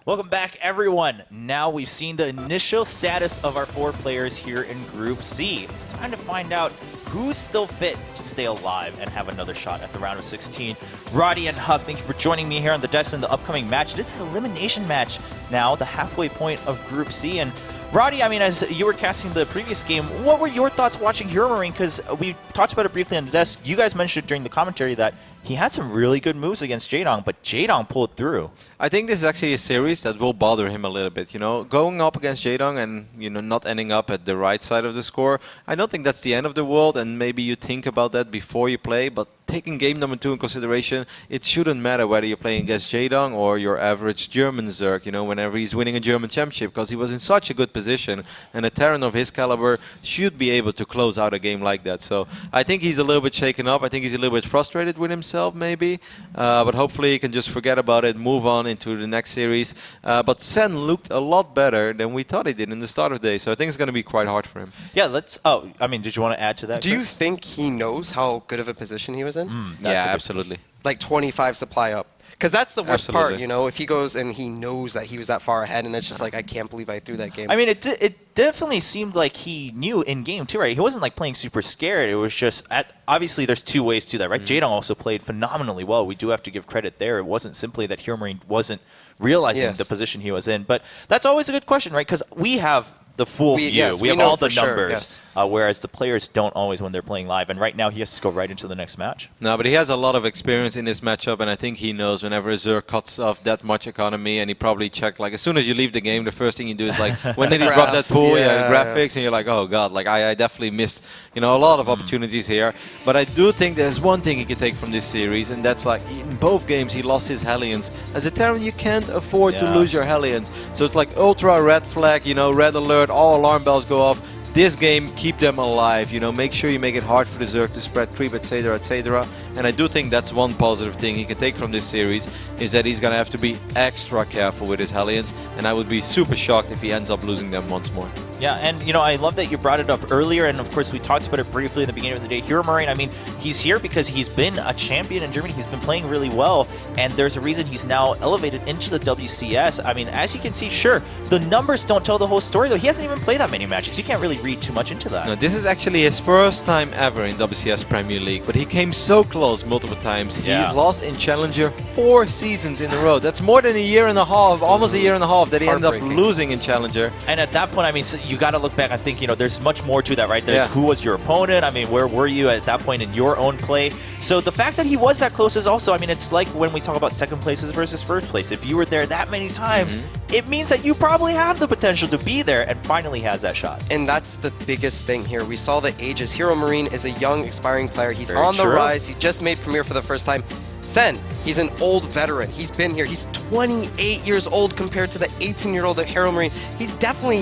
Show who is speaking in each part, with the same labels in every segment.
Speaker 1: Welcome back, everyone. Now we've seen the initial status of our 4 players here in Group C. It's time to find out who's still fit to stay alive and have another shot at the round of 16. Roddy and Huck, thank you for joining me here on the desk in the upcoming match. This is an elimination match now, the halfway point of Group C. And Roddy, I mean, as you were casting the previous game, what were your thoughts watching HeRoMaRinE? Because we talked about it briefly on the desk. You guys mentioned during the commentary that he had some really good moves against Jaedong, but Jaedong pulled through.
Speaker 2: I think this is actually a series that will bother him a little bit. You know, going up against Jaedong and not ending up at the right side of the score. I don't think that's the end of the world, and maybe you think about that before you play. But taking game number 2 in consideration, it shouldn't matter whether you're playing against Jaedong or your average German Zerg. You know, whenever he's winning a German championship, because he was in such a good position, and a Terran of his caliber should be able to close out a game like that. So I think he's a little bit shaken up. I think he's a little bit frustrated with himself, maybe. But hopefully he can just forget about it, move on into the next series. But Sen looked a lot better than we thought he did in the start of the day. So I think it's going to be quite hard for him.
Speaker 1: Yeah, let's... Oh, I mean, did you want to add to that,
Speaker 3: Do you think he knows how good of a position he was in?
Speaker 2: Yeah, absolutely.
Speaker 3: Like 25 supply up. Because that's the worst part, you know, if he goes and he knows that he was that far ahead and it's just like, I can't believe I threw that game.
Speaker 1: I mean, it definitely seemed like he knew in game too, right? He wasn't like playing super scared. It was just, obviously there's 2 ways to that, right? Jaedong also played phenomenally well. We do have to give credit there. It wasn't simply that HeRoMaRinE wasn't realizing the position he was in. But that's always a good question, right? Because we have the full view.
Speaker 3: Yes,
Speaker 1: we have all the numbers,
Speaker 3: yes.
Speaker 1: Whereas the players don't always when they're playing live. And right now he has to go right into the next match.
Speaker 2: No, but he has a lot of experience in this matchup, and I think he knows whenever a Zerg cuts off that much economy, and he probably checked, like, as soon as you leave the game, the first thing you do is, like, when did he drop that pool? Graphics, and you're like, oh, God, like, I definitely missed, a lot of opportunities here. But I do think there's one thing he can take from this series, and that's, like, in both games, he lost his Hellions. As a Terran, you can't afford to lose your Hellions. So it's like ultra red flag, red alert, all alarm bells go off. This game, keep them alive, make sure you make it hard for the Zerg to spread creep, etc., etc. And I do think that's one positive thing he can take from this series, is that he's going to have to be extra careful with his Hellions, and I would be super shocked if he ends up losing them once more.
Speaker 1: Yeah, and I love that you brought it up earlier, and of course we talked about it briefly in the beginning of the day. HeRoMaRinE, I mean, he's here because he's been a champion in Germany. He's been playing really well, and there's a reason he's now elevated into the WCS. I mean, as you can see, sure, the numbers don't tell the whole story, though. He hasn't even played that many matches. You can't really read too much into that.
Speaker 2: No, this is actually his first time ever in WCS Premier League, but he came so close multiple times. He lost in Challenger 4 seasons in a row. That's more than a year and a half, almost a year and a half, that he ended up losing in Challenger.
Speaker 1: And at that point, I mean, so you got to look back and think, there's much more to that, right? There's who was your opponent? I mean, where were you at that point in your own play? So the fact that he was that close is also, I mean, it's like when we talk about second places versus first place. If you were there that many times, it means that you probably have the potential to be there, and finally has that shot.
Speaker 3: And that's the biggest thing here. We saw the ages. HeRoMaRinE is a young, aspiring player. He's
Speaker 1: Very
Speaker 3: on the
Speaker 1: true.
Speaker 3: rise. He just made Premier for the first time. Sen, he's an old veteran. He's been here. He's 28 years old compared to the 18-year-old at HeRoMaRinE. He's definitely,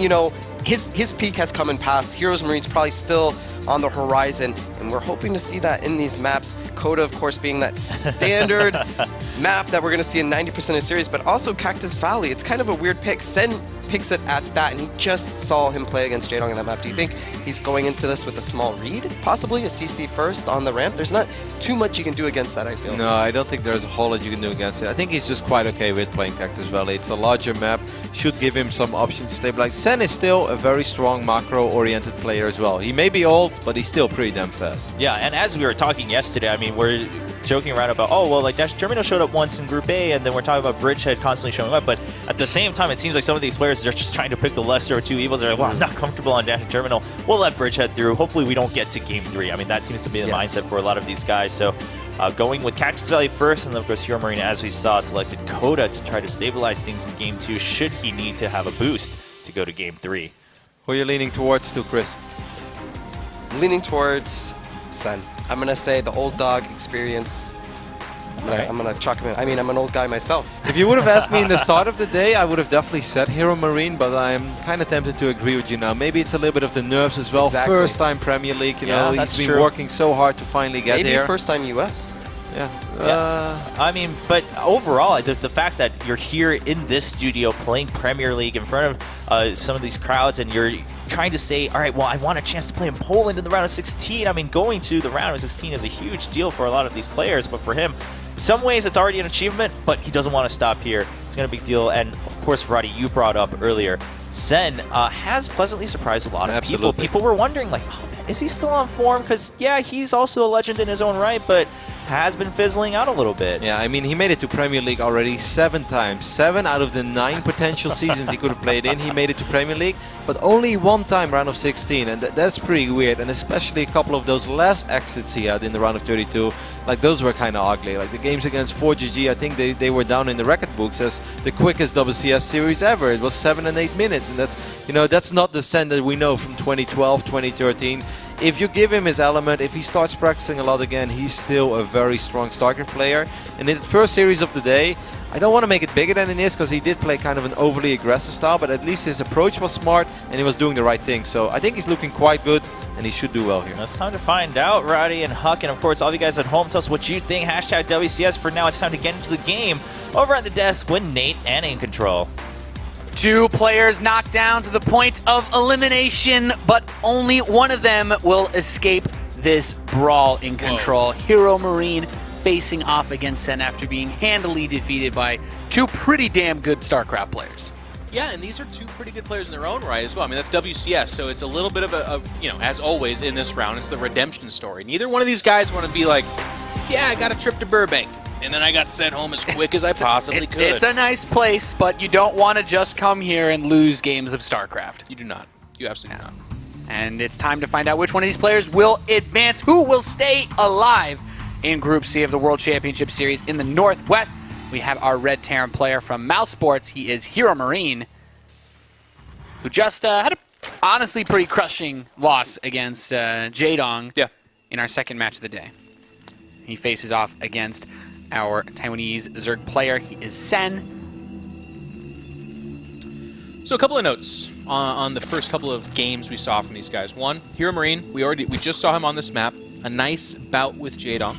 Speaker 3: his peak has come and passed. HeRoMaRiNE's probably still on the horizon, and we're hoping to see that in these maps. Coda, of course, being that standard map that we're going to see in 90% of series, but also Cactus Valley. It's kind of a weird pick. Sen picks it at that, and he just saw him play against Jaedong on that map. Do you think he's going into this with a small read, possibly a CC first on the ramp? There's not too much you can do against that, I feel.
Speaker 2: No, I don't think there's a whole lot you can do against it. I think he's just quite okay with playing Cactus Valley. It's a larger map, should give him some options to stabilize. Sen is still a very strong macro-oriented player as well. He may be old, but he's still pretty damn fast.
Speaker 1: Yeah, and as we were talking yesterday, I mean, we're joking around about, oh, well, like, Dash Terminal showed up once in Group A, and then we're talking about Bridgehead constantly showing up, but at the same time, it seems like some of these players are just trying to pick the lesser of 2 evils. They're like, well, I'm not comfortable on Dash Terminal. We'll let Bridgehead through. Hopefully we don't get to Game 3. I mean, that seems to be the mindset for a lot of these guys. So going with Cactus Valley first, and then, of course, HeRoMaRinE, as we saw, selected Coda to try to stabilize things in Game 2, should he need to have a boost to go to Game 3.
Speaker 2: Who are you leaning towards to, Chris?
Speaker 3: Leaning towards Sen. I'm going to say the old dog experience. I'm gonna chuck him in. I mean, I'm an old guy myself.
Speaker 2: If you would have asked me in the start of the day, I would have definitely said HeRoMaRinE, but I'm kind of tempted to agree with you now. Maybe it's a little bit of the nerves as well.
Speaker 3: Exactly.
Speaker 2: First time Premier League, you know, he's been
Speaker 1: true.
Speaker 2: working so hard to finally get
Speaker 3: Maybe
Speaker 2: here.
Speaker 3: first time US.
Speaker 1: I mean, but overall, the fact that you're here in this studio playing Premier League in front of some of these crowds, and you're trying to say, all right, well, I want a chance to play in Poland in the round of 16. I mean, going to the round of 16 is a huge deal for a lot of these players, but for him, some ways it's already an achievement, but he doesn't want to stop here. It's going to be a big deal. And of course, Roddy, you brought up earlier, Sen has pleasantly surprised a lot of people. People were wondering, like, oh, man, is he still on form? Because, yeah, he's also a legend in his own right, but has been fizzling out a little bit.
Speaker 2: Yeah, I mean, he made it to Premier League already 7 times. 7 out of the 9 potential seasons he could have played in, he made it to Premier League, but only 1 time round of 16, and that's pretty weird. And especially a couple of those last exits he had in the round of 32, like those were kind of ugly. Like the games against 4GG, I think they were down in the record books as the quickest WCS series ever. It was 7 and 8 minutes, and that's, you know, that's not the Sen that we know from 2012, 2013. If you give him his element, if he starts practicing a lot again, he's still a very strong StarCraft player. And in the first series of the day, I don't want to make it bigger than it is because he did play kind of an overly aggressive style, but at least his approach was smart and he was doing the right thing. So I think he's looking quite good and he should do well here.
Speaker 1: It's time to find out, Roddy and Huck, and of course all of you guys at home, tell us what you think. Hashtag WCS. For now, it's time to get into the game. Over at the desk with Nate and In Control.
Speaker 4: 2 players knocked down to the point of elimination, but only one of them will escape this brawl. In Control. HeRoMaRinE facing off against Sen after being handily defeated by 2 pretty damn good StarCraft players.
Speaker 5: Yeah, and these are 2 pretty good players in their own right as well. I mean, that's WCS, so it's a little bit of a you know, as always in this round, it's the redemption story. Neither one of these guys want to be like, yeah, I got a trip to Burbank, and then I got sent home as quick as I possibly could.
Speaker 4: It's a nice place, but you don't want to just come here and lose games of StarCraft.
Speaker 5: You do not. You absolutely do not.
Speaker 4: And it's time to find out which one of these players will advance, who will stay alive in Group C of the World Championship Series in the Northwest. We have our Red Terran player from Mouse Sports. He is HeRoMaRinE, who just had a honestly pretty crushing loss against Jaedong in our second match of the day. He faces off against our Taiwanese Zerg player. He is Sen.
Speaker 5: So a couple of notes on the first couple of games we saw from these guys. One, HeRoMaRinE, we just saw him on this map. A nice bout with Jaedong.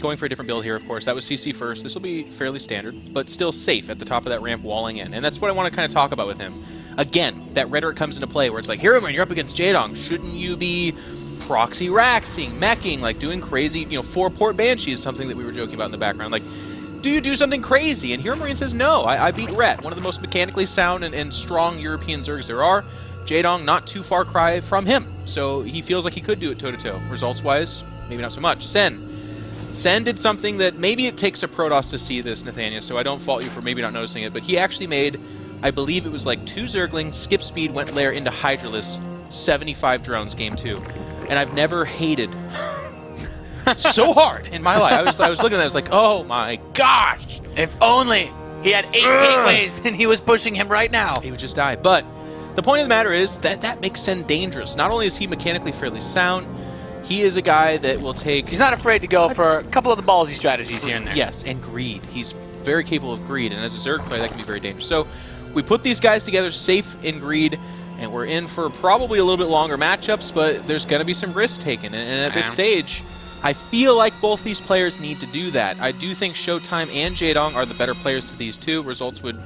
Speaker 5: Going for a different build here, of course. That was CC first. This will be fairly standard, but still safe at the top of that ramp walling in. And that's what I want to kind of talk about with him. Again, that rhetoric comes into play where it's like, HeRoMaRinE, you're up against Jaedong. Shouldn't you be proxy raxing, meching, like doing crazy, you know, 4-port Banshee is something that we were joking about in the background. Like, do you do something crazy? And HeRoMaRinE says, no, I beat Rhett, one of the most mechanically sound and strong European Zergs there are. Jaedong, not too far cry from him. So he feels like he could do it toe-to-toe. Results-wise, maybe not so much. Sen did something that maybe it takes a Protoss to see this, Nathaniel, so I don't fault you for maybe not noticing it, but he actually made, I believe it was like 2 Zerglings, skip speed, went lair into Hydralisk, 75 drones, game 2. And I've never hated so hard in my life. I was looking at that, I was like, oh my gosh!
Speaker 4: If only he had 8 gateways and he was pushing him right now.
Speaker 5: He would just die. But the point of the matter is that makes Sen dangerous. Not only is he mechanically fairly sound, he is a guy that will take...
Speaker 4: He's not afraid to go for a couple of the ballsy strategies here and there.
Speaker 5: Yes, and greed. He's very capable of greed, and as a Zerg player, that can be very dangerous. So we put these guys together safe in greed, and we're in for probably a little bit longer matchups, but there's going to be some risk taken. And at this stage, I feel like both these players need to do that. I do think Showtime and Jaedong are the better players to these 2. Results would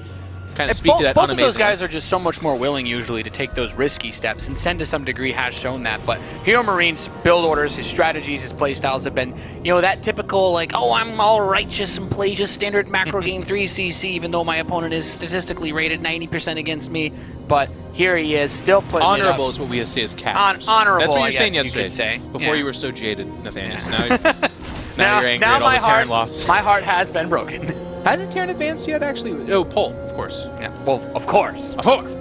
Speaker 5: kind of speak to that.
Speaker 4: Both of those guys are just so much more willing usually to take those risky steps, and Sen to some degree has shown that. But HeRoMaRinE's build orders, his strategies, his playstyles have been, you know, that typical like, oh, I'm all righteous and play just standard macro game 3 CC, even though my opponent is statistically rated 90% against me. But here he is, still putting
Speaker 5: honorable
Speaker 4: it up.
Speaker 5: Is what we say as casters.
Speaker 4: Honorable,
Speaker 5: that's what you were
Speaker 4: I
Speaker 5: saying
Speaker 4: guess
Speaker 5: yesterday.
Speaker 4: you could say.
Speaker 5: Before you were so jaded, Nathaniel.
Speaker 4: Yeah.
Speaker 5: So now you're angry at all the Terran losses.
Speaker 4: My heart has been broken.
Speaker 5: Has it Terran advanced yet, actually? Oh, Pole, of course.
Speaker 4: Yeah, well, of course. Of course.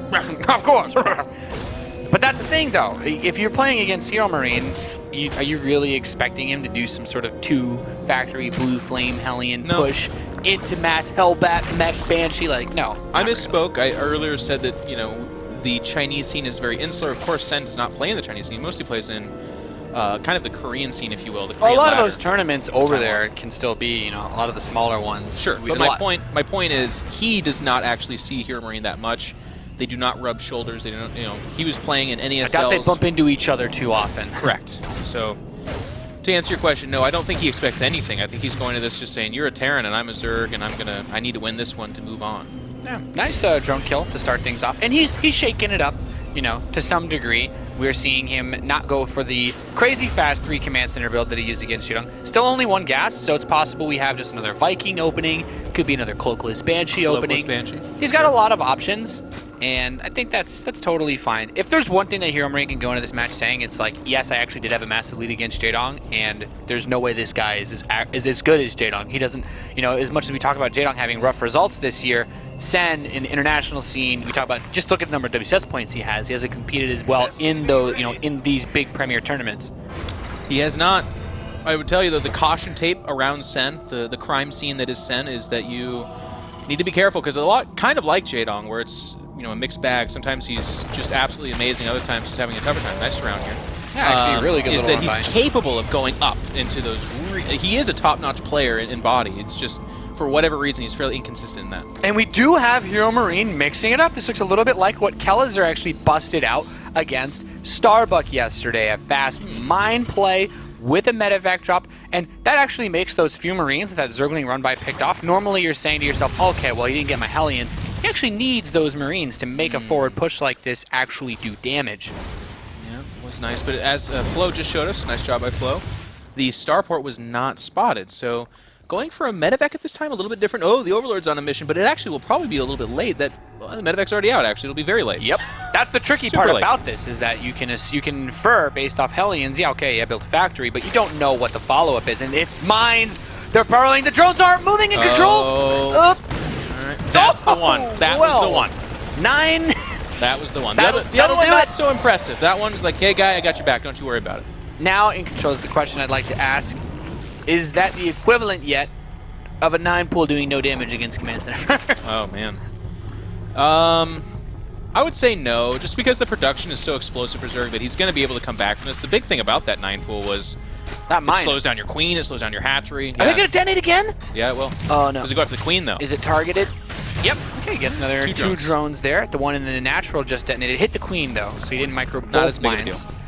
Speaker 4: Of course. But that's the thing, though. If you're playing against HeRoMaRinE, are you really expecting him to do some sort of 2 factory blue flame Hellion push into mass Hellbat mech Banshee? Like, no.
Speaker 5: I misspoke. Really. I earlier said that, you know, the Chinese scene is very insular. Of course, Sen does not play in the Chinese scene. He mostly plays in kind of the Korean scene, if you will. The Korean
Speaker 4: a lot
Speaker 5: ladder.
Speaker 4: of those tournaments over there can still be, you know, a lot of the smaller ones.
Speaker 5: Sure, but my point is he does not actually see HeRoMaRinE that much. They do not rub shoulders. They don't, you know, he was playing in NESLs.
Speaker 4: I doubt they bump into each other too often.
Speaker 5: Correct. So to answer your question, no, I don't think he expects anything. I think he's going to this just saying, you're a Terran and I'm a Zerg, and I need to win this one to move on.
Speaker 4: Yeah, nice drone kill to start things off, and he's shaking it up. you know, to some degree. We're seeing him not go for the crazy fast 3 command center build that he used against Shudong. Still only 1 gas, so it's possible we have just another Viking opening. Could be another Cloakless Banshee opening.
Speaker 5: Banshee.
Speaker 4: He's got a lot of options, and I think that's totally fine. If there's one thing that HeRoMaRinE can go into this match saying, it's like, yes, I actually did have a massive lead against Jaedong, and there's no way this guy is as good as Jaedong. He doesn't, you know, as much as we talk about Jaedong having rough results this year, Sen in the international scene, we talk about, just look at the number of WCS points he has. He hasn't competed as well in those, you know, in these big premier tournaments.
Speaker 5: He has not. I would tell you that the caution tape around Sen, the crime scene that is Sen, is that you need to be careful, because a lot, kind of like Jaedong, where it's, you know, a mixed bag. Sometimes he's just absolutely amazing. Other times he's having a tougher time. Nice round here.
Speaker 4: Yeah, actually, really good.
Speaker 5: Is that he's capable of going up into those. He is a top-notch player in body. It's just, for whatever reason, he's fairly inconsistent in that.
Speaker 4: And we do have HeRoMaRinE mixing it up. This looks a little bit like what Kellezer actually busted out against Starbuck yesterday. A fast mine play with a medevac drop, and that actually makes those few Marines that Zergling run by picked off. Normally you're saying to yourself, okay, well, he didn't get my Hellions. He actually needs those Marines to make a forward push like this actually do damage.
Speaker 5: Yeah, it was nice. But as Flo just showed us, nice job by Flo, the starport was not spotted. So going for a medevac at this time, a little bit different. Oh, the Overlord's on a mission, but it actually will probably be a little bit late. That, well, the medevac's already out, actually. It'll be very late.
Speaker 4: Yep. That's the tricky part about this, is that you can infer based off Hellions, yeah, okay, I built a factory, but you don't know what the follow-up is, and it's mines. They're burrowing. The drones aren't moving in control.
Speaker 5: All right. That's the one. That was the one.
Speaker 4: 9.
Speaker 5: That was the one. The other one, not so impressive. That one was like, hey, guy, I got your back. Don't you worry about it.
Speaker 4: Now in control is the question I'd like to ask. Is that the equivalent yet of a 9 pool doing no damage against command center?
Speaker 5: Oh, man. I would say no, just because the production is so explosive for Zerg that he's going to be able to come back from this. The big thing about that 9 pool was
Speaker 4: That mine.
Speaker 5: It slows down your queen, it slows down your hatchery.
Speaker 4: Are they going to detonate again?
Speaker 5: Yeah, it will.
Speaker 4: Oh, no.
Speaker 5: Does it go after the queen, though?
Speaker 4: Is it targeted? Yep. Okay, gets another 2 drones there. The one in the natural just detonated. Hit the queen, though, so he didn't micro both
Speaker 5: Not as big
Speaker 4: mines.
Speaker 5: of a deal.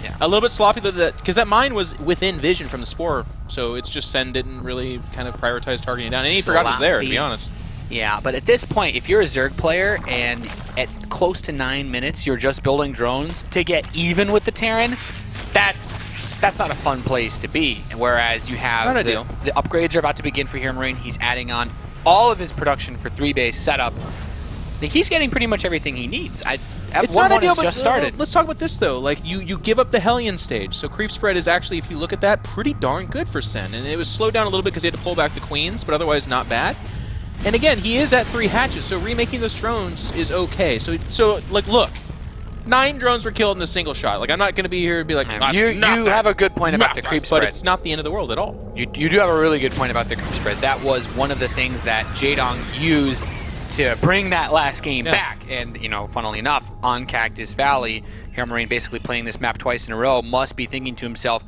Speaker 4: Yeah.
Speaker 5: A little bit sloppy, because that mine was within vision from the Spore, so it's just Sen didn't really kind of prioritize targeting it down. And he forgot it was there, to be honest.
Speaker 4: Yeah, but at this point, if you're a Zerg player and at close to 9 minutes you're just building drones to get even with the Terran, that's not a fun place to be. Whereas you have the upgrades are about to begin for HeRoMaRinE. He's adding on all of his production for 3-base setup. I think he's getting pretty much everything he needs.
Speaker 5: It's not ideal, but
Speaker 4: just started.
Speaker 5: Let's talk about this, though. Like, you give up the Hellion stage, so creep spread is actually, if you look at that, pretty darn good for Sen. And it was slowed down a little bit because he had to pull back the queens, but otherwise not bad. And again, he is at 3 hatches, so remaking those drones is okay. So like, look, 9 drones were killed in a single shot. Like, I'm not going to be here and be like,
Speaker 4: you have a good point about the creep spread.
Speaker 5: But it's not the end of the world at all.
Speaker 4: You do have a really good point about the creep spread. That was one of the things that Jaedong used to bring that last game back. And, you know, funnily enough, on Cactus Valley, HeRoMaRinE basically playing this map twice in a row must be thinking to himself,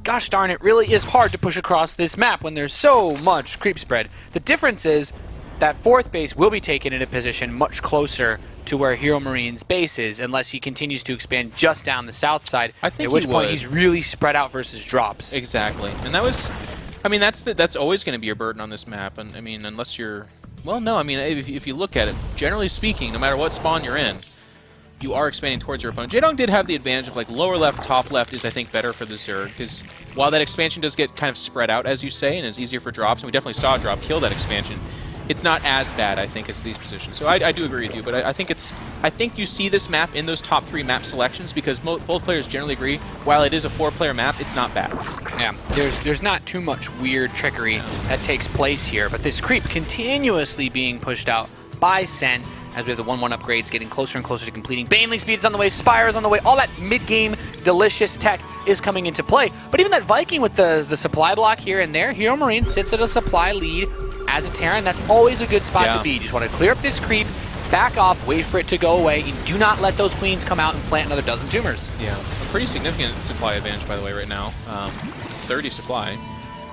Speaker 4: gosh darn, it really is hard to push across this map when there's so much creep spread. The difference is that 4th base will be taken in a position much closer to where HeRoMaRinE's base is, unless he continues to expand just down the south side,
Speaker 5: I think
Speaker 4: at which point he's really spread out versus drops.
Speaker 5: Exactly. And that was, I mean, that's always going to be a burden on this map. And I mean, unless you're, well, no, I mean, if you look at it, generally speaking, no matter what spawn you're in, you are expanding towards your opponent. Jaedong did have the advantage of, like, lower left, top left is, I think, better for the Zerg, because while that expansion does get kind of spread out, as you say, and is easier for drops, and we definitely saw a drop kill that expansion, it's not as bad, I think, as these positions. So I do agree with you, but I think you see this map in those top 3 map selections, because both players generally agree, while it is a 4-player map, it's not bad.
Speaker 4: Yeah, there's not too much weird trickery that takes place here, but this creep continuously being pushed out by Sen, as we have the 1-1 upgrades getting closer and closer to completing. Baneling speed is on the way, Spire is on the way, all that mid-game delicious tech is coming into play. But even that Viking with the supply block here and there, HeRoMaRinE sits at a supply lead as a Terran. That's always a good spot to be. You just want to clear up this creep, back off, wait for it to go away, and do not let those queens come out and plant another dozen tumors.
Speaker 5: Yeah, a pretty significant supply advantage, by the way, right now. 30 supply.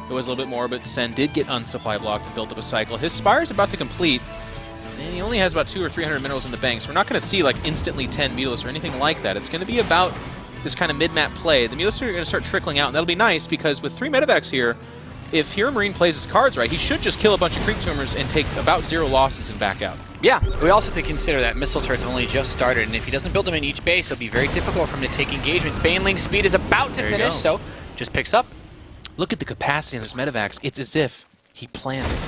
Speaker 5: It was a little bit more, but Sen did get unsupply blocked and built up a cycle. His Spire is about to complete, and he only has about 200 or 300 minerals in the bank, so we're not going to see, like, instantly 10 Mutalisks or anything like that. It's going to be about this kind of mid-map play. The Mutalisks are going to start trickling out, and that'll be nice, because with 3 medevacs here, if HeRoMaRinE plays his cards right, he should just kill a bunch of creep tumors and take about 0 losses and back out.
Speaker 4: Yeah, we also have to consider that missile turrets have only just started, and if he doesn't build them in each base, it'll be very difficult for him to take engagements. Baneling's speed is about to finish, so just picks up.
Speaker 5: Look at the capacity on this medevacs. It's as if he planned it.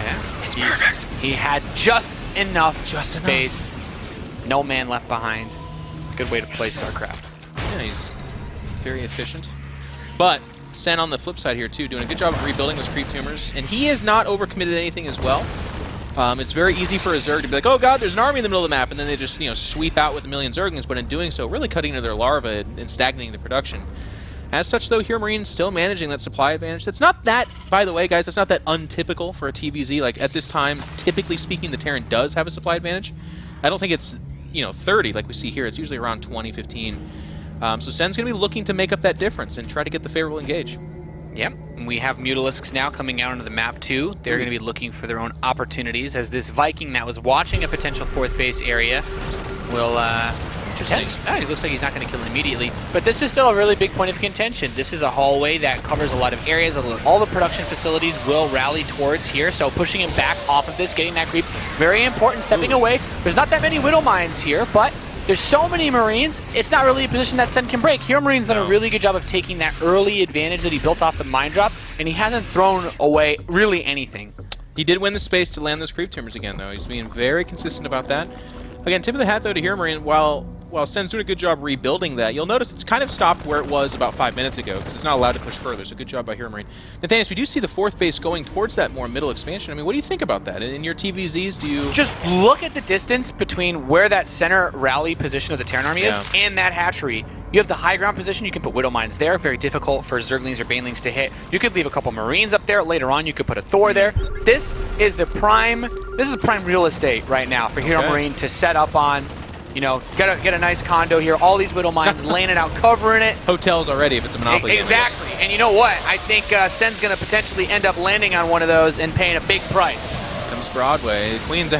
Speaker 4: Yeah. It's perfect. He had just enough space. No man left behind. Good way to play StarCraft.
Speaker 5: Yeah, he's very efficient. But Sen on the flip side here too, doing a good job of rebuilding those creep tumors, and he is not overcommitted to anything as well. It's very easy for a Zerg to be like, oh god, there's an army in the middle of the map, and then they just sweep out with a million Zerglings, but in doing so, really cutting into their larvae and stagnating the production. As such, though, HeRoMaRiNE's still managing that supply advantage. That's not that, by the way, guys, that's not that untypical for a TvZ. Like, at this time, typically speaking, the Terran does have a supply advantage. I don't think it's, 30 like we see here. It's usually around 20, 15. So Sen's going to be looking to make up that difference and try to get the favorable engage.
Speaker 4: Yep, and we have Mutalisks now coming out onto the map too. They're going to be looking for their own opportunities as this Viking that was watching a potential 4th base area will it looks like he's not going to kill it immediately, but this is still a really big point of contention. This is a hallway that covers a lot of areas. All the production facilities will rally towards here, so pushing him back off of this, getting that creep, very important. Stepping away. There's not that many Widow Mines here, but there's so many Marines, it's not really a position that Sen can break. HeRoMaRiNE's done a really good job of taking that early advantage that he built off the mine drop, and he hasn't thrown away really anything.
Speaker 5: He did win the space to land those creep tumors again, though. He's being very consistent about that. Again, tip of the hat, though, to HeRoMaRiNE, while Sen's doing a good job rebuilding that, you'll notice it's kind of stopped where it was about 5 minutes ago, because it's not allowed to push further, so good job by HeRoMaRiNE. Nathanias, we do see the 4th base going towards that more middle expansion. I mean, what do you think about that? In your TvZs, do you...
Speaker 4: Just look at the distance between where that center rally position of the Terran army is and that hatchery. You have the high ground position, you can put Widow Mines there, very difficult for Zerglings or Banelings to hit. You could leave a couple Marines up there, later on you could put a Thor there. This is prime real estate right now for HeRoMaRiNE to set up on. Get a nice condo here, all these Widow Mines, laying it out, covering it.
Speaker 5: Hotels already if it's a Monopoly game.
Speaker 4: Exactly, and you know what? I think Sen's going to potentially end up landing on one of those and paying a big price.
Speaker 5: Comes Broadway. Queen's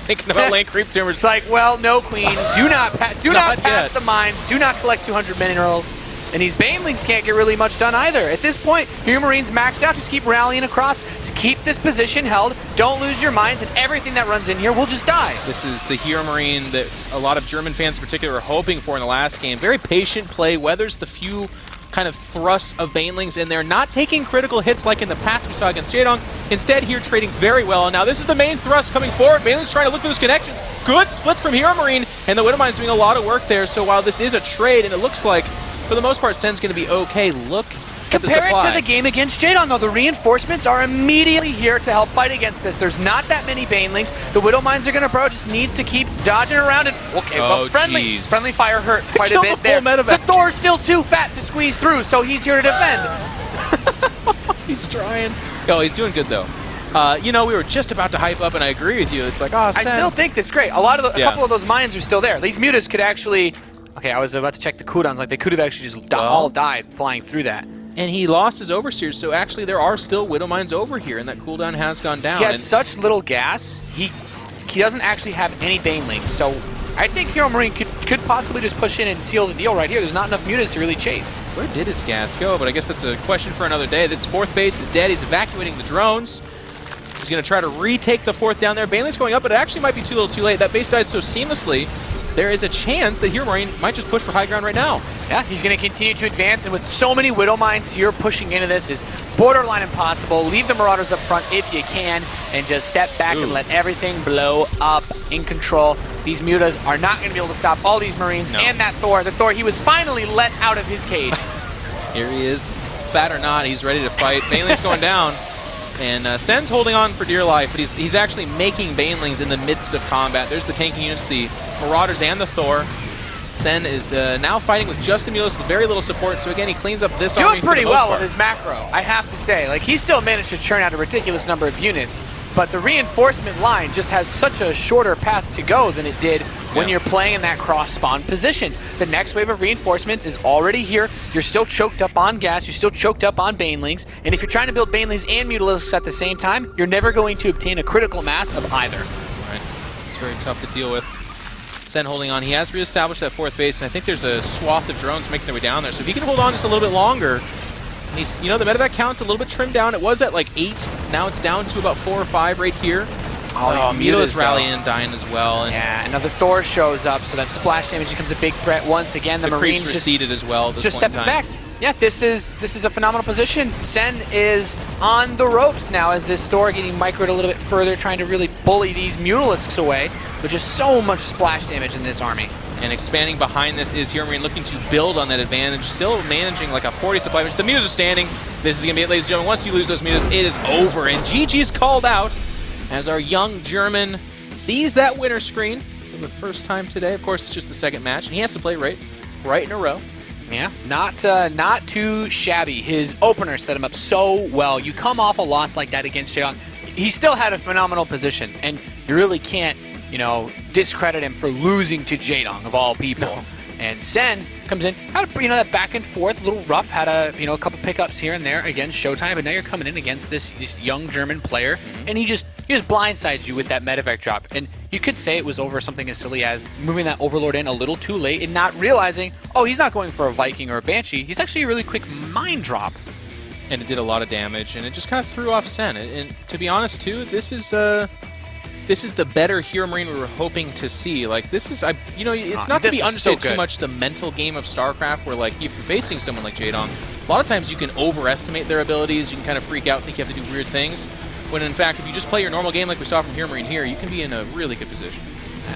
Speaker 5: thinking about laying creep tumors.
Speaker 4: It's like, well, no, Queen, do not pass the mines, do not collect 200 minerals. And these Banelings can't get really much done either. At this point, HeRoMaRiNE's maxed out. Just keep rallying across. Keep this position held. Don't lose your mines, and everything that runs in here will just die.
Speaker 5: This is the HeRoMaRiNE that a lot of German fans in particular were hoping for in the last game. Very patient play, weathers the few kind of thrusts of Banelings in there, not taking critical hits like in the past we saw against Jaedong. Instead, here trading very well. And now this is the main thrust coming forward. Banelings trying to look for those connections. Good splits from HeRoMaRiNE, and the Widow Mine's doing a lot of work there. So while this is a trade, and it looks like for the most part, Sen's going to be okay. Look at the supply.
Speaker 4: Compare it to the game against Jaedong, though. The reinforcements are immediately here to help fight against this. There's not that many Banelings. The Widow Mines are going to bro. Just needs to keep dodging around it. Okay, but friendly fire hurt quite a bit there. The Thor's still too fat to squeeze through, so he's here to defend.
Speaker 5: He's trying. Oh, he's doing good, though. We were just about to hype up, and I agree with you. It's like, oh, Sen.
Speaker 4: I still think this is great. A couple of those mines are still there. These mutas could actually... Okay, I was about to check the cooldowns. Like, they could have actually just all died flying through that.
Speaker 5: And he lost his overseers, so actually there are still Widow Mines over here, and that cooldown has gone down.
Speaker 4: He has such little gas, he doesn't actually have any Banelings, so I think HeRoMaRiNE could possibly just push in and seal the deal right here. There's not enough mutas to really chase.
Speaker 5: Where did his gas go? But I guess that's a question for another day. This 4th base is dead. He's evacuating the drones. He's going to try to retake the 4th down there. Banelings going up, but it actually might be too little too late. That base died so seamlessly. There is a chance that HeRoMaRiNE might just push for high ground right now.
Speaker 4: Yeah, he's going to continue to advance, and with so many Widow Mines here pushing into this is borderline impossible. Leave the Marauders up front if you can, and just step back and let everything blow up in control. These mutas are not going to be able to stop all these Marines and that Thor. The Thor, he was finally let out of his cage.
Speaker 5: Here he is, fat or not, he's ready to fight. Banelings going down. And Sen's holding on for dear life, but he's actually making Banelings in the midst of combat. There's the tanking units, the Marauders, and the Thor. Sen is now fighting with just the Mulas with very little support, so again, he cleans up this army.
Speaker 4: Doing pretty well with his macro, I have to say. Like, he still managed to churn out a ridiculous number of units, but the reinforcement line just has such a shorter path to go than it did when you're playing in that cross-spawn position. The next wave of reinforcements is already here. You're still choked up on gas, you're still choked up on Banelings, and if you're trying to build Banelings and Mutalisks at the same time, you're never going to obtain a critical mass of either.
Speaker 5: Right. It's very tough to deal with. Sen holding on. He has reestablished that 4th base, and I think there's a swath of drones making their way down there. So if he can hold on just a little bit longer, And he's, you know, the medevac count's a little bit trimmed down. It was at like 8. Now it's down to about 4 or 5 right here.
Speaker 4: Oh,
Speaker 5: Muta's rallying and dying as well. And
Speaker 4: yeah, another Thor shows up, so that splash damage becomes a big threat once again. The Marines
Speaker 5: creeps
Speaker 4: just
Speaker 5: receded as well. At this
Speaker 4: just
Speaker 5: point in
Speaker 4: stepping
Speaker 5: time.
Speaker 4: back. Yeah, this is a phenomenal position. Sen is on the ropes now as this Thor getting microed a little bit further, trying to really bully these Mutalisks away, with just so much splash damage in this army.
Speaker 5: And expanding behind this is HeRoMaRinE looking to build on that advantage, still managing like a 40 supply damage. The Mutas are standing. This is going to be it, ladies and gentlemen. Once you lose those Mutas, it is over. And GG's called out as our young German sees that winner screen for the first time today. Of course, it's just the second match, and he has to play right in a row.
Speaker 4: Yeah, not too shabby. His opener set him up so well. You come off a loss like that against Jaeyoung, he still had a phenomenal position, and you really can't, you know, discredit him for losing to Jaeyoung of all people. No. And Sen comes in, had a, you know, that back and forth, a little rough, had a, you know, a couple pickups here and there against Showtime, but now you're coming in against this young German player, and he just blindsides you with that medevac drop. And you could say it was over something as silly as moving that Overlord in a little too late and not realizing, oh, he's not going for a Viking or a Banshee. He's actually a really quick mine drop.
Speaker 5: And it did a lot of damage, and it just kind of threw off Sen. And to be honest, too, this is the better HeRoMaRinE we were hoping to see. Like, this is, you know, it's not to be understood too much the mental game of StarCraft, where, like, if you're facing someone like Jaeyoung, a lot of times you can overestimate their abilities. You can kind of freak out, think you have to do weird things. When, in fact, if you just play your normal game like we saw from HeRoMaRinE here, you can be in a really good position.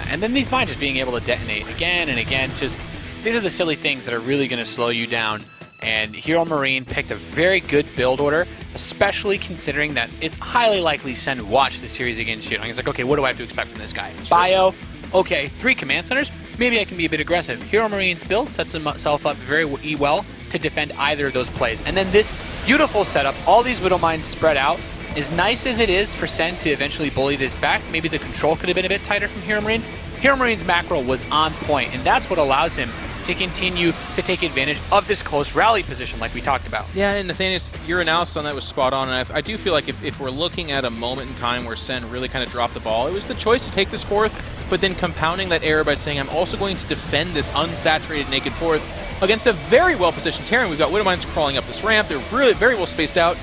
Speaker 4: And then these mines just being able to detonate again and again, just, these are the silly things that are really going to slow you down. And HeRoMaRinE picked a very good build order, especially considering that it's highly likely Sen watched the series against Jaeyoung. He's like, okay, what do I have to expect from this guy? Sure. Bio, okay, 3 command centers, maybe I can be a bit aggressive. HeRoMaRinE's build sets himself up very well to defend either of those plays. And then this beautiful setup, all these Widow Mines spread out. As nice as it is for Sen to eventually bully this back, maybe the control could have been a bit tighter from HeRoMaRinE. HeRoMaRinE's macro was on point, and that's what allows him to continue to take advantage of this close rally position like we talked about.
Speaker 5: Yeah, and Nathaniel, your analysis on that was spot on, and I do feel like if we're looking at a moment in time where Sen really kind of dropped the ball, it was the choice to take this fourth, but then compounding that error by saying, I'm also going to defend this unsaturated naked fourth against a very well-positioned Terran. We've got Widow Mines crawling up this ramp. They're really very well spaced out.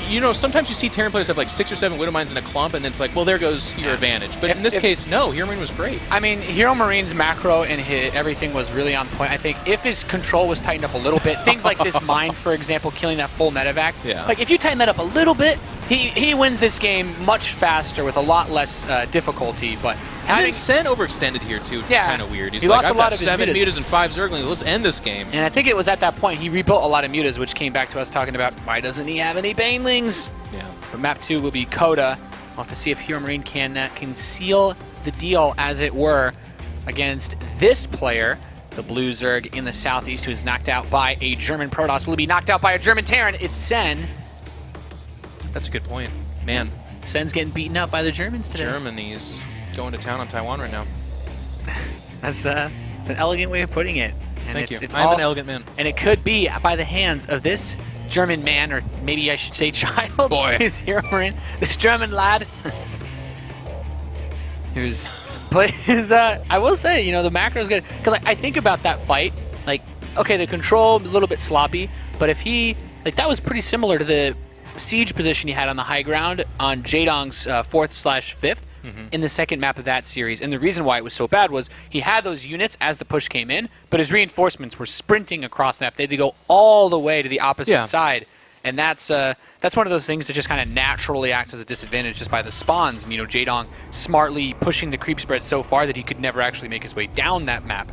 Speaker 5: You know, sometimes you see Terran players have like 6 or 7 Widow Mines in a clump, and then it's like, well, there goes your advantage. But in this case, no, HeRoMaRinE was great.
Speaker 4: I mean, HeRoMaRinE's macro and everything was really on point. I think if his control was tightened up a little bit, things like this mine, for example, killing that full medevac, like if you tighten that up a little bit, he wins this game much faster with a lot less difficulty. But
Speaker 5: and then Sen overextended here too, which is kind of weird. He's
Speaker 4: he
Speaker 5: like,
Speaker 4: lost a lot of his
Speaker 5: 7
Speaker 4: mutas.
Speaker 5: mutas and 5 Zerglings. Let's end this game.
Speaker 4: And I think it was at that point he rebuilt a lot of mutas, which came back to us talking about why doesn't he have any Banelings?
Speaker 5: Yeah.
Speaker 4: But map 2 will be Coda. We'll have to see if HeRoMaRinE can seal the deal, as it were, against this player, the Blue Zerg in the southeast, who is knocked out by a German Protoss. Will he be knocked out by a German Terran? It's Sen.
Speaker 5: That's a good point. Man.
Speaker 4: Sen's getting beaten up by the Germans today.
Speaker 5: Germany's going to town on Taiwan right now.
Speaker 4: That's it's an elegant way of putting it. And
Speaker 5: Thank you.
Speaker 4: It's
Speaker 5: I'm an elegant man.
Speaker 4: And it could be by the hands of this German man, or maybe I should say child.
Speaker 5: Boy.
Speaker 4: Who's HeRoMaRinE, this German lad. I will say, you know, the macro is good. Because I think about that fight, like, okay, the control, a little bit sloppy, but if he, like, that was pretty similar to the siege position he had on the high ground on Jaeyoung's 4th/5th in the second map of that series. And the reason why it was so bad was he had those units as the push came in, but his reinforcements were sprinting across the map. They had to go all the way to the opposite side. And that's one of those things that just kind of naturally acts as a disadvantage just by the spawns. And, you know, Jaeyoung smartly pushing the creep spread so far that he could never actually make his way down that map.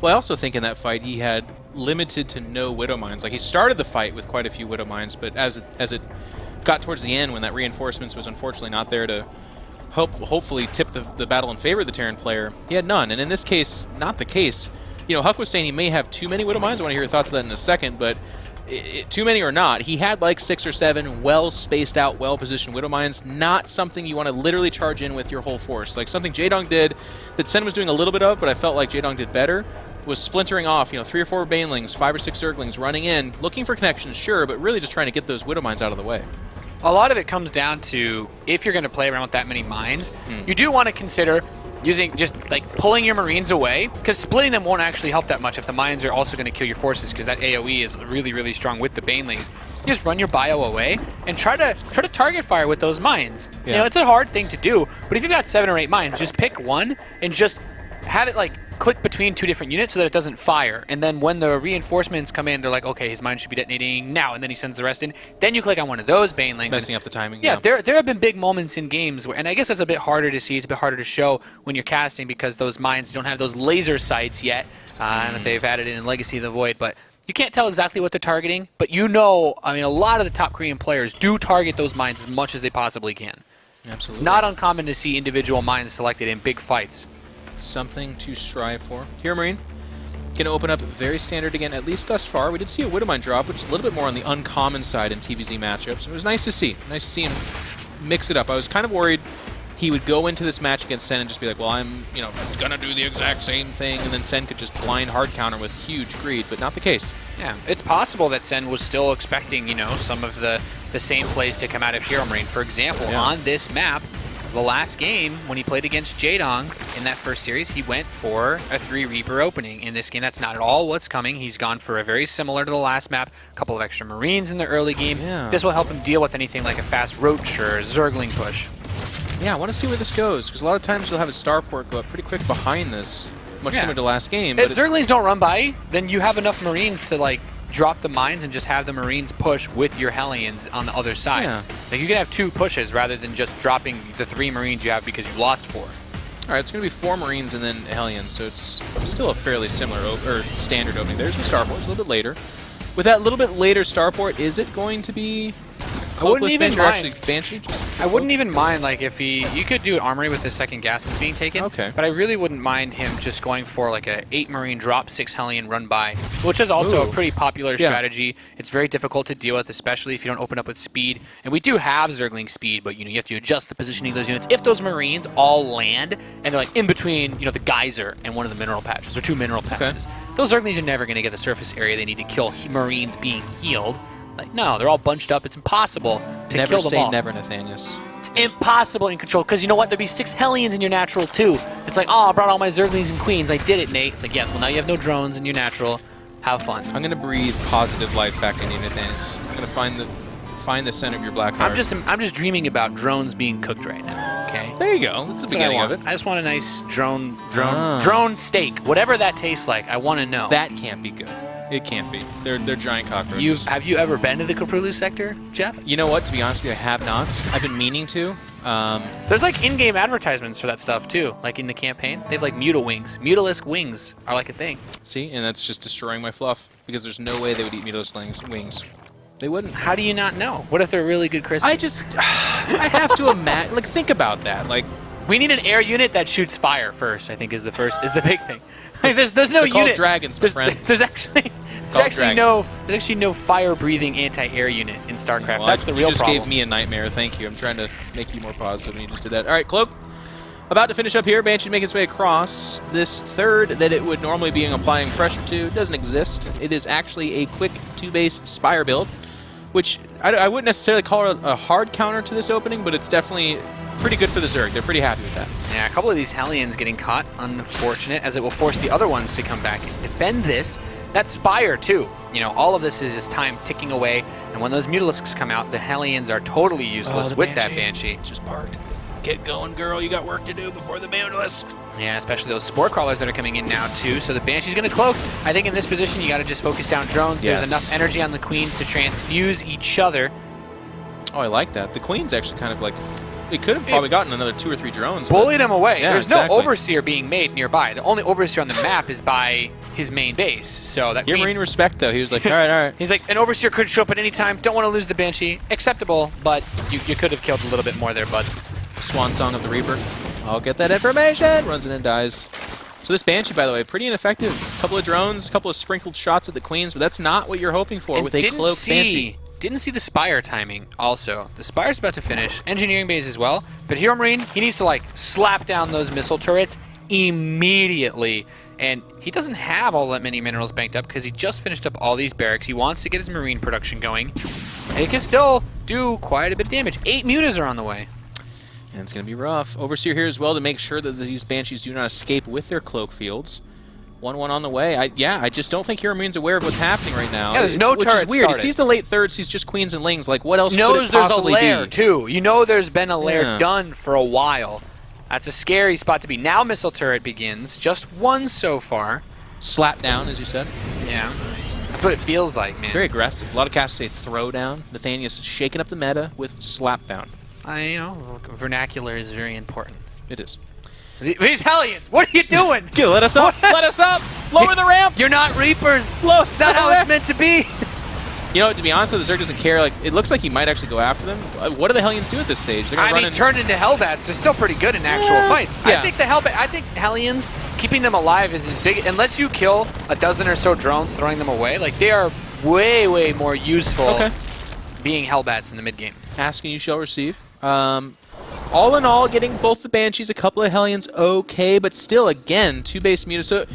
Speaker 5: Well, I also think in that fight he had limited to no Widow Mines. Like, he started the fight with quite a few Widow Mines, but as it got towards the end, when that reinforcements was unfortunately not there to hopefully tip the battle in favor of the Terran player, he had none. And in this case, not the case. You know, Huck was saying he may have too many Widow Mines. I want to hear your thoughts on that in a second, but too many or not, he had like 6 or 7 well-spaced out, well-positioned Widow Mines. Not something you want to literally charge in with your whole force. Like something Jaeyoung did that Sen was doing a little bit of, but I felt like Jaeyoung did better, was splintering off, you know, 3 or 4 Banelings, 5 or 6 Zerglings, running in, looking for connections, sure, but really just trying to get those Widow Mines out of the way.
Speaker 4: A lot of it comes down to, if you're going to play around with that many mines, you do want to consider using just like pulling your Marines away, because splitting them won't actually help that much if the mines are also going to kill your forces, because that AoE is really, really strong with the Banelings. You just run your bio away and try to target fire with those mines.
Speaker 5: Yeah.
Speaker 4: You know, it's a hard thing to do, but if you've got 7 or 8 mines, just pick one and just have it like click between 2 different units so that it doesn't fire. And then when the reinforcements come in, they're like, okay, his mine should be detonating now, and then he sends the rest in. Then you click on one of those Banelings.
Speaker 5: Messing up the timing.
Speaker 4: Yeah, there have been big moments in games where, and I guess that's a bit harder to see, it's a bit harder to show when you're casting, because those mines don't have those laser sights yet, and they've added it in Legacy of the Void, but you can't tell exactly what they're targeting, but you know, I mean, a lot of the top Korean players do target those mines as much as they possibly can.
Speaker 5: Absolutely.
Speaker 4: It's not uncommon to see individual mines selected in big fights.
Speaker 5: Something to strive for. HeRoMaRinE can open up very standard again, at least thus far. We did see a Widowmine drop, which is a little bit more on the uncommon side in TvZ matchups. It was nice to see. Nice to see him mix it up. I was kind of worried he would go into this match against Sen and just be like, well, I'm, you know, gonna do the exact same thing, and then Sen could just blind hard counter with huge greed, but not the case.
Speaker 4: Yeah, it's possible that Sen was still expecting, you know, some of the same plays to come out of HeRoMaRinE. For example, on this map, the last game, when he played against Jaedong in that first series, he went for a 3 Reaper opening. In this game, that's not at all what's coming. He's gone for a very similar to the last map, a couple of extra Marines in the early game.
Speaker 5: Yeah.
Speaker 4: This will help him deal with anything like a fast Roach or Zergling push.
Speaker 5: Yeah, I want to see where this goes, because a lot of times you'll have a starport go up pretty quick behind this, much similar to last game.
Speaker 4: If Zerglings don't run by, then you have enough Marines to like drop the mines and just have the Marines push with your Hellions on the other side.
Speaker 5: Yeah.
Speaker 4: Like you can have 2 pushes rather than just dropping the 3 Marines you have because you lost 4.
Speaker 5: All right, it's going to be 4 Marines and then Hellions, so it's still a fairly similar or standard opening. There's the starport, it's a little bit later. With that little bit later starport, is it going to be
Speaker 4: I wouldn't even
Speaker 5: Banshee, or actually
Speaker 4: mind.
Speaker 5: Banshee?
Speaker 4: I wouldn't even mind, like, if you could do Armory with the second gases being taken.
Speaker 5: Okay.
Speaker 4: But I really wouldn't mind him just going for like a 8 Marine drop, 6 Hellion run by, which is also a pretty popular strategy. It's very difficult to deal with, especially if you don't open up with speed. And we do have Zergling speed, but you know you have to adjust the positioning of those units. If those Marines all land and they're like in between, you know, the geyser and one of the mineral patches or 2 mineral patches, those Zerglings are never going to get the surface area they need to kill Marines being healed. Like, no, they're all bunched up. It's impossible to kill them all.
Speaker 5: Never, Nathanius.
Speaker 4: It's impossible in control, because you know what? There'd be 6 Hellions in your natural, too. It's like, oh, I brought all my Zerglings and Queens. I did it, Nate. It's like, yes, well, now you have no drones in your natural. Have fun.
Speaker 5: I'm going to breathe positive life back into you, Nathanius. I'm going to find the center of your black heart.
Speaker 4: I'm just dreaming about drones being cooked right now, okay?
Speaker 5: There you go. That's the beginning of it.
Speaker 4: I just want a nice drone steak. Whatever that tastes like, I want to know.
Speaker 5: That can't be good. It can't be. They're giant cockroaches.
Speaker 4: Have you ever been to the Koprulu sector, Jeff?
Speaker 5: You know what? To be honest with you, I have not. I've been meaning to.
Speaker 4: There's like in-game advertisements for that stuff too, like in the campaign. They have like mutal wings. Mutalisk wings are like a thing.
Speaker 5: See, and that's just destroying my fluff, because there's no way they would eat Mutalisk wings. They wouldn't.
Speaker 4: How do you not know? What if they're really good crispy?
Speaker 5: I have to imagine. Like, think about that. Like,
Speaker 4: we need an air unit that shoots fire first. I think is the big thing. Like, there's no
Speaker 5: they're called
Speaker 4: unit.
Speaker 5: dragons, my friend.
Speaker 4: There's actually no fire-breathing anti-air unit in StarCraft.
Speaker 5: Well,
Speaker 4: That's the real
Speaker 5: You just
Speaker 4: problem.
Speaker 5: gave me a nightmare. Thank you. I'm trying to make you more positive, and you just did that. All right, Cloak. About to finish up here. Banshee making its way across. This third that it would normally be applying pressure to doesn't exist. It is actually a quick 2-base Spire build, which I wouldn't necessarily call it a hard counter to this opening, but it's definitely pretty good for the Zerg. They're pretty happy with that.
Speaker 4: Yeah, a couple of these Hellions getting caught. Unfortunate, as it will force the other ones to come back and defend this. That Spire, too. You know, all of this is just time ticking away, and when those Mutalisks come out, the Hellions are totally useless with that Banshee.
Speaker 5: Just parked. Get going, girl. You got work to do before the Mutalisk.
Speaker 4: Yeah, especially those Spore Crawlers that are coming in now, too. So the Banshee's going to cloak. I think in this position, you got to just focus down drones.
Speaker 5: Yes.
Speaker 4: There's enough energy on the Queens to transfuse each other.
Speaker 5: Oh, I like that. The Queen's actually kind of like... It could have probably gotten another 2 or 3 drones.
Speaker 4: Bullied him away.
Speaker 5: Yeah,
Speaker 4: There's
Speaker 5: exactly.
Speaker 4: no Overseer being made nearby. The only Overseer on the map is by his main base. So that
Speaker 5: Marine respect, though. He was like, all right.
Speaker 4: He's like, an Overseer could show up at any time. Don't want to lose the Banshee. Acceptable, but you could have killed a little bit more there, bud.
Speaker 5: Swan Song of the Reaper. I'll get that information. Runs in and dies. So this Banshee, by the way, pretty ineffective. A couple of drones, a couple of sprinkled shots at the Queens, but that's not what you're hoping for with a cloaked Banshee.
Speaker 4: Didn't see the Spire timing also. The Spire's about to finish. Engineering base as well. But HeRoMaRinE, he needs to like slap down those missile turrets immediately. And he doesn't have all that many minerals banked up because he just finished up all these barracks. He wants to get his Marine production going. And he can still do quite a bit of damage. 8 mutas are on the way.
Speaker 5: And it's going to be rough. Overseer here as well to make sure that these Banshees do not escape with their cloak fields. 1-1 on the way. I just don't think HeRoMaRine's aware of what's happening right now.
Speaker 4: Yeah, there's no
Speaker 5: which
Speaker 4: turret
Speaker 5: is weird.
Speaker 4: started.
Speaker 5: He sees the late third, sees just queens and lings. Like, what else
Speaker 4: Knows
Speaker 5: could it
Speaker 4: there's a
Speaker 5: possibly
Speaker 4: lair,
Speaker 5: be?
Speaker 4: too. You know there's been a lair
Speaker 5: Yeah.
Speaker 4: done for a while. That's a scary spot to be. Now missile turret begins. Just one so far.
Speaker 5: Slap down, as you said.
Speaker 4: Yeah. That's what it feels like, man.
Speaker 5: It's very aggressive. A lot of casters say throw down. Nathaniel's shaking up the meta with slap down.
Speaker 4: Vernacular is very important.
Speaker 5: It is.
Speaker 4: So these Hellions, what are you doing?
Speaker 5: Let us up! Let us up! Lower the ramp!
Speaker 4: You're not Reapers.
Speaker 5: Low,
Speaker 4: It's not how it's meant to be.
Speaker 5: You know, to be honest with you, Zerg doesn't care. Like, it looks like he might actually go after them. What do the Hellions do at this stage? They're gonna
Speaker 4: I
Speaker 5: run
Speaker 4: mean, turned into Hellbats, they're still pretty good in actual fights.
Speaker 5: Yeah.
Speaker 4: I think Hellions, keeping them alive is as big, unless you kill a dozen or so drones throwing them away, like they are way, way more useful being Hellbats in the mid game.
Speaker 5: Asking you shall receive. All in all, getting both the Banshees, a couple of Hellions, okay, but still, again, 2 base mutas. So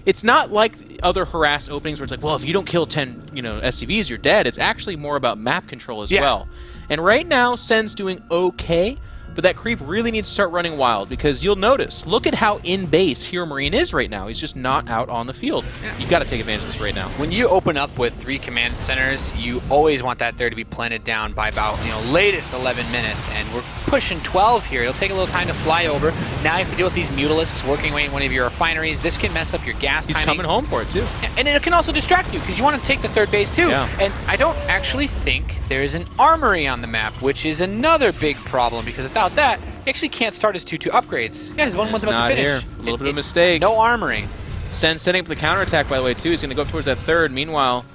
Speaker 5: it's not like other harass openings where it's like, well, if you don't kill 10, SCVs, you're dead. It's actually more about map control as well. And right now, Sen's doing okay, but that creep really needs to start running wild because you'll notice, look at how in base HeRoMaRiNE is right now. He's just not out on the field. You got to take advantage of this right now.
Speaker 4: When you open up with 3 command centers, you always want that there to be planted down by about, latest 11 minutes, and we're pushing 12 here. It'll take a little time to fly over. Now you have to deal with these Mutalisks working away in one of your refineries. This can mess up your gas
Speaker 5: He's
Speaker 4: timing.
Speaker 5: coming home for it, too.
Speaker 4: And it can also distract you because you want to take the 3rd base too.
Speaker 5: Yeah.
Speaker 4: And I don't actually think there is an armory on the map, which is another big problem because without that, you actually can't start his 2-2 upgrades. Yeah, his one's about to
Speaker 5: Not
Speaker 4: finish.
Speaker 5: here. A little bit of a mistake.
Speaker 4: No armory.
Speaker 5: Sen setting up the counterattack, by the way, too. He's going to go up towards that 3rd. Meanwhile,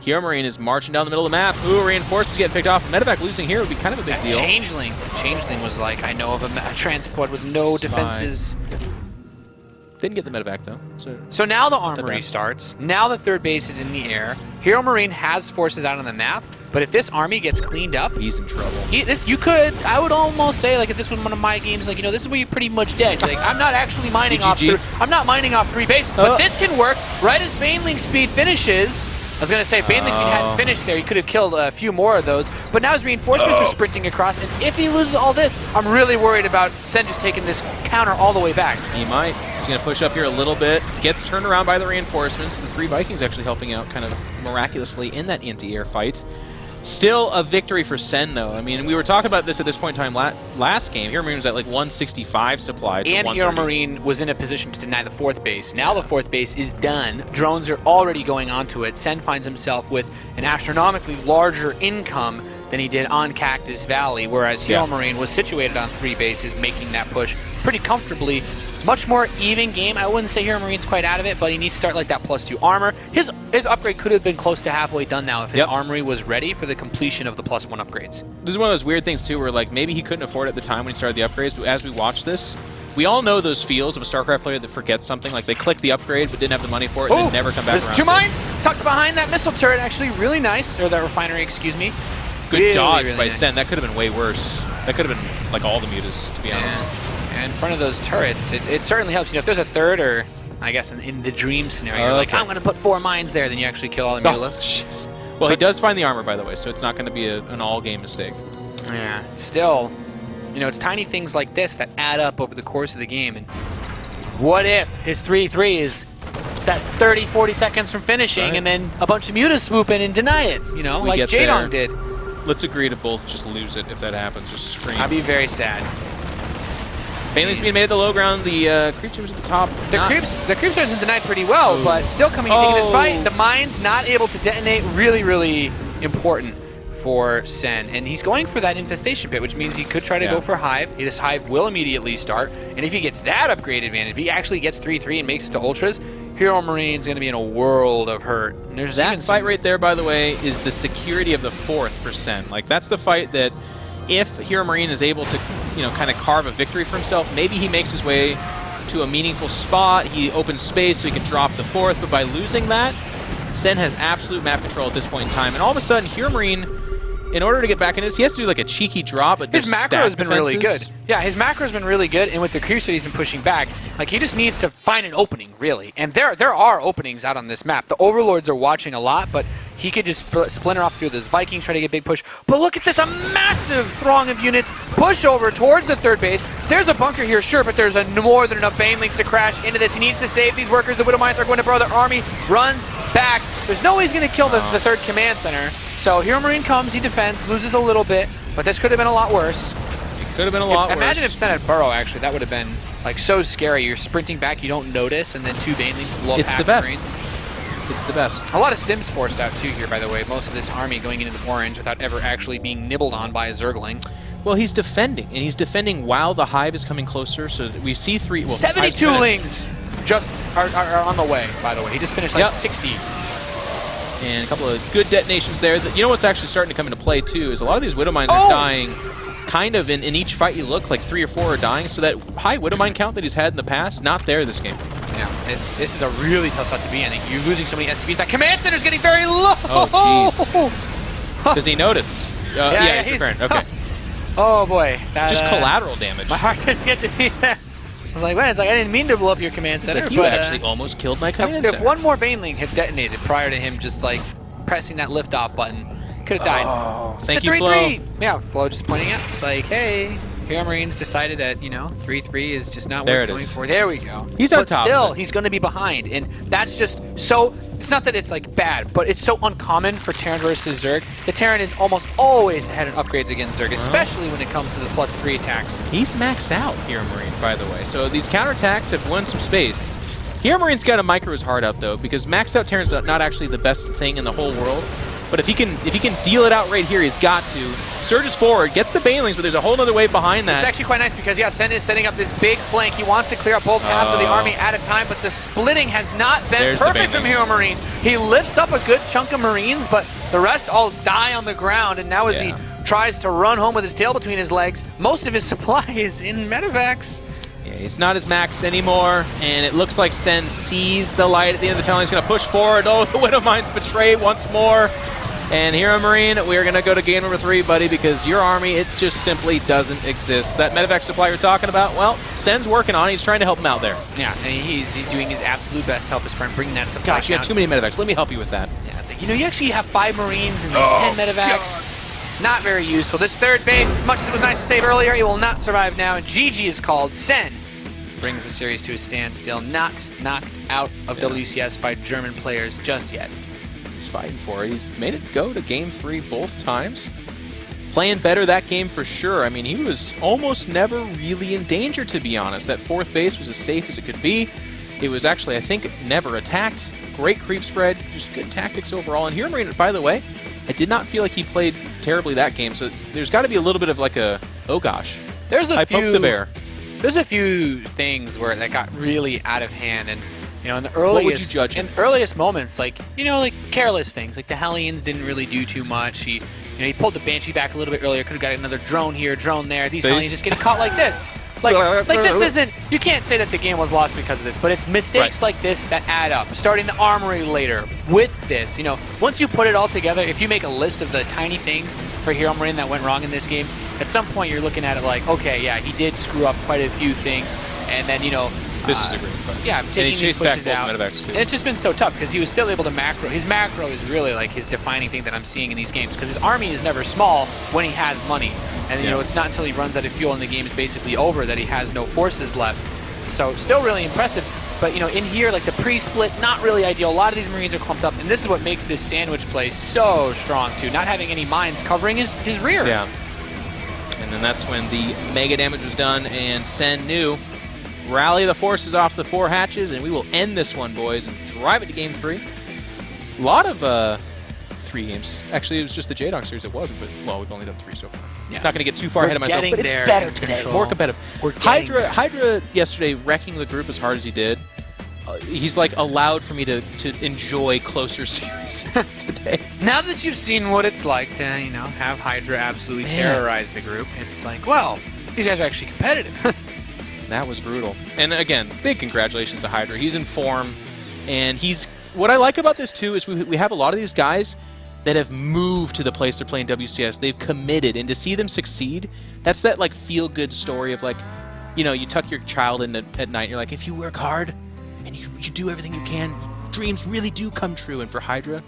Speaker 5: HeRoMaRiNE is marching down the middle of the map. Ooh, reinforcements getting picked off. Medevac losing here would be kind of a big deal.
Speaker 4: Changeling was like, I know of a transport with no defenses.
Speaker 5: Didn't get the medevac, though.
Speaker 4: So now the armory starts. Now the 3rd base is in the air. HeRoMaRiNE has forces out on the map, but if this army gets cleaned up,
Speaker 5: he's in trouble.
Speaker 4: I would almost say, like, if this was one of my games, like, this is where you're pretty much dead. Like, I'm not actually mining off. I'm not mining off 3 bases, but this can work right as Baneling Speed finishes. I was going to say, Baneling Speed hadn't finished there. He could have killed a few more of those. But now his reinforcements are sprinting across, and if he loses all this, I'm really worried about Sen just taking this counter all the way back.
Speaker 5: He might. He's going to push up here a little bit. Gets turned around by the reinforcements. The 3 Vikings actually helping out kind of miraculously in that anti-air fight. Still a victory for Sen, though. I mean, we were talking about this at this point in time last game. HeRoMaRiNE was at like 165 supply to
Speaker 4: and
Speaker 5: 130.
Speaker 4: HeRoMaRiNE was in a position to deny the 4th base. Now the 4th base is done. Drones are already going onto it. Sen finds himself with an astronomically larger income than he did on Cactus Valley, whereas HeRoMaRiNE was situated on 3 bases, making that push pretty comfortably. Much more even game. I wouldn't say HeRoMaRiNE's quite out of it, but he needs to start like that +2 armor. His upgrade could have been close to halfway done now if his armory was ready for the completion of the +1 upgrades.
Speaker 5: This is one of those weird things, too, where like maybe he couldn't afford it at the time when he started the upgrades, but as we watch this, we all know those feels of a StarCraft player that forgets something, like they click the upgrade but didn't have the money for it and then never come back around.
Speaker 4: There's 2 mines tucked behind that missile turret, actually really nice, or that refinery, excuse me.
Speaker 5: Good
Speaker 4: really,
Speaker 5: dodge
Speaker 4: really
Speaker 5: by
Speaker 4: nice.
Speaker 5: Sen. That could have been way worse. That could have been like all the mutas, to be honest.
Speaker 4: And in front of those turrets, it certainly helps. If there's a 3rd, or I guess in the dream scenario, you're like, I'm going to put 4 mines there, then you actually kill all the Mutalisks.
Speaker 5: Well, he does find the armor, by the way, so it's not going to be an all-game mistake.
Speaker 4: Yeah. Still, it's tiny things like this that add up over the course of the game. And what if his 3-3 is that 30, 40 seconds from finishing, and then a bunch of mutas swoop in and deny it, like Jaedong did.
Speaker 5: Let's agree to both just lose it if that happens. Just scream.
Speaker 4: I'd be very sad.
Speaker 5: Baneling's being made at the low ground. The creep team's at the top.
Speaker 4: The creep team's been denied pretty well, but still coming and taking this fight. The mine's not able to detonate. Really, really important for Sen. And he's going for that infestation pit, which means he could try to go for Hive. This Hive will immediately start. And if he gets that upgrade advantage, if he actually gets 3-3 and makes it to Ultras, HeRoMaRiNE's going to be in a world of hurt. And there's
Speaker 5: that fight right there, by the way, is the security of the 4th for Sen. Like, that's the fight that if HeRoMaRiNE is able to, kind of carve a victory for himself, maybe he makes his way to a meaningful spot. He opens space so he can drop the 4th. But by losing that, Sen has absolute map control at this point in time. And all of a sudden, HeRoMaRiNE in order to get back into this, he has to do like a cheeky drop. But
Speaker 4: his macro has been really good.
Speaker 5: defenses.
Speaker 4: Yeah, his macro has been really good, and with the creeps that he's been pushing back, like he just needs to find an opening, really. And there are openings out on this map. The Overlords are watching a lot, but he could just splinter off through those Vikings, try to get big push. But look at this, a massive throng of units push over towards the third base. There's a bunker here, sure, but there's more than enough Banelings to crash into this. He needs to save these workers. The Widowmines are going to burrow. The army runs back. There's no way he's going to kill the third command center. So HeRoMaRinE comes, he defends, loses a little bit, but this could have been a lot worse.
Speaker 5: Could have been a lot worse.
Speaker 4: Imagine if Sen had burrow, actually. That would have been like so scary. You're sprinting back, you don't notice, and then 2 Banelings blow up
Speaker 5: It's
Speaker 4: half
Speaker 5: the best.
Speaker 4: Marines.
Speaker 5: It's the best.
Speaker 4: A lot of stims forced out too here, by the way. Most of this army going into the orange without ever actually being nibbled on by a Zergling.
Speaker 5: Well, he's defending, and he's defending while the hive is coming closer. So we see 3. Well,
Speaker 4: 72 lings just are on the way, by the way. He just finished like 60.
Speaker 5: And a couple of good detonations there. You know what's actually starting to come into play too is a lot of these Widowmines are dying kind of in each fight you look, like 3 or 4 are dying. So that high Widowmine count that he's had in the past, not there this game.
Speaker 4: Yeah, this is a really tough spot to be in. You're losing so many SCVs. That command center's getting very low.
Speaker 5: Oh, jeez. Does he notice? Yeah, he's preparing. Okay.
Speaker 4: Oh, boy.
Speaker 5: Just collateral damage.
Speaker 4: My heart just skipped to me there. I was like, wait, it's like I didn't mean to blow up your command center.
Speaker 5: Like, you actually almost killed my command center.
Speaker 4: If one more Baneling had detonated prior to him just like pressing that liftoff button, could have died.
Speaker 5: Oh, thank
Speaker 4: it's
Speaker 5: you,
Speaker 4: a 3-3.
Speaker 5: Flo.
Speaker 4: Yeah, Flo just pointing out. It's like, hey, HeRoMaRiNE's decided that, 3-3 is just not worth going for. There we go.
Speaker 5: He's
Speaker 4: but
Speaker 5: on top
Speaker 4: still,
Speaker 5: of it.
Speaker 4: he's going to be behind. And that's just so... It's not that it's like bad, but it's so uncommon for Terran versus Zerg. The Terran is almost always ahead in upgrades against Zerg, especially when it comes to the +3 attacks.
Speaker 5: He's maxed out, HeRoMaRiNE, by the way. So these counterattacks have won some space. HeRoMaRiNE's got to micro his heart out, though, because maxed out Terran's not actually the best thing in the whole world. But if he can deal it out right here, he's got to. Surges forward, gets the Banelings, but there's a whole other wave behind that.
Speaker 4: It's actually quite nice because, yeah, Sen is setting up this big flank. He wants to clear up both halves of the army at a time, but the splitting has not been
Speaker 5: There's
Speaker 4: perfect from HeRoMaRiNE. He lifts up a good chunk of Marines, but the rest all die on the ground, and now as he tries to run home with his tail between his legs, most of his supply is in medevacs.
Speaker 5: Yeah, he's not as maxed anymore, and it looks like Sen sees the light at the end of the tunnel. He's going to push forward. Oh, the Widowmines betray once more. And HeRoMaRiNE, we are going to go to game number 3, buddy, because your army, it just simply doesn't exist. That medevac supply you're talking about, well, Sen's working on it. He's trying to help him out there.
Speaker 4: Yeah, and he's doing his absolute best to help his friend bring that supply
Speaker 5: Gosh, you have too many medevacs. Let me help you with that.
Speaker 4: Yeah, it's like, you actually have 5 Marines and 10 medevacs. Not very useful. This third base, as much as it was nice to save earlier, it will not survive now. And GG is called. Sen brings the series to a standstill. Not knocked out of WCS by German players just yet.
Speaker 5: Fighting for it. He's made it go to game 3 both times. Playing better that game for sure. I mean, he was almost never really in danger, to be honest. That 4th base was as safe as it could be. It was actually, I think, never attacked. Great creep spread. Just good tactics overall. And HeRoMaRiNE, by the way, I did not feel like he played terribly that game. So there's got to be a little bit of like a, oh gosh.
Speaker 4: I
Speaker 5: poked the bear.
Speaker 4: There's a few things where that got really out of hand, and in the
Speaker 5: What would you
Speaker 4: earliest,
Speaker 5: judge him?
Speaker 4: earliest moments, like careless things, like the Hellions didn't really do too much. He pulled the Banshee back a little bit earlier. Could have got another drone here, drone there. These Hellions just getting caught like this. Like this isn't. You can't say that the game was lost because of this, but it's mistakes like this that add up. Starting the armory later with this, once you put it all together, if you make a list of the tiny things for HeRoMaRiNE that went wrong in this game, at some point you're looking at it like, okay, yeah, he did screw up quite a few things, and then
Speaker 5: This is a great fight.
Speaker 4: yeah, taking these pushes out.
Speaker 5: Medevacs too.
Speaker 4: And it's just been so tough because he was still able to macro. His macro is really like his defining thing that I'm seeing in these games because his army is never small when he has money. And it's not until he runs out of fuel and the game is basically over that he has no forces left. So still really impressive. But in here, like the pre-split, not really ideal. A lot of these Marines are clumped up, and this is what makes this sandwich play so strong too. Not having any mines covering his rear.
Speaker 5: Yeah. And then that's when the mega damage was done, and Sen knew. Rally the forces off the 4 hatches, and we will end this one, boys, and drive it to game 3. A lot of 3 games. Actually, it was just the J-Dog series it wasn't, but, well, we've only done 3 so far. Yeah. Not going to get too far ahead of myself, but it's better today. More competitive. Hydra yesterday wrecking the group as hard as he did. He's like allowed for me to enjoy closer series today.
Speaker 4: Now that you've seen what it's like to, have Hydra absolutely terrorize the group, it's like, well, these guys are actually competitive.
Speaker 5: That was brutal. And again, big congratulations to Hydra. He's in form, and what I like about this too is we have a lot of these guys that have moved to the place they're playing WCS. They've committed, and to see them succeed, that's that like feel-good story of like, you know, you tuck your child in at night. You're like, if you work hard and you do everything you can, dreams really do come true. And for Hydra,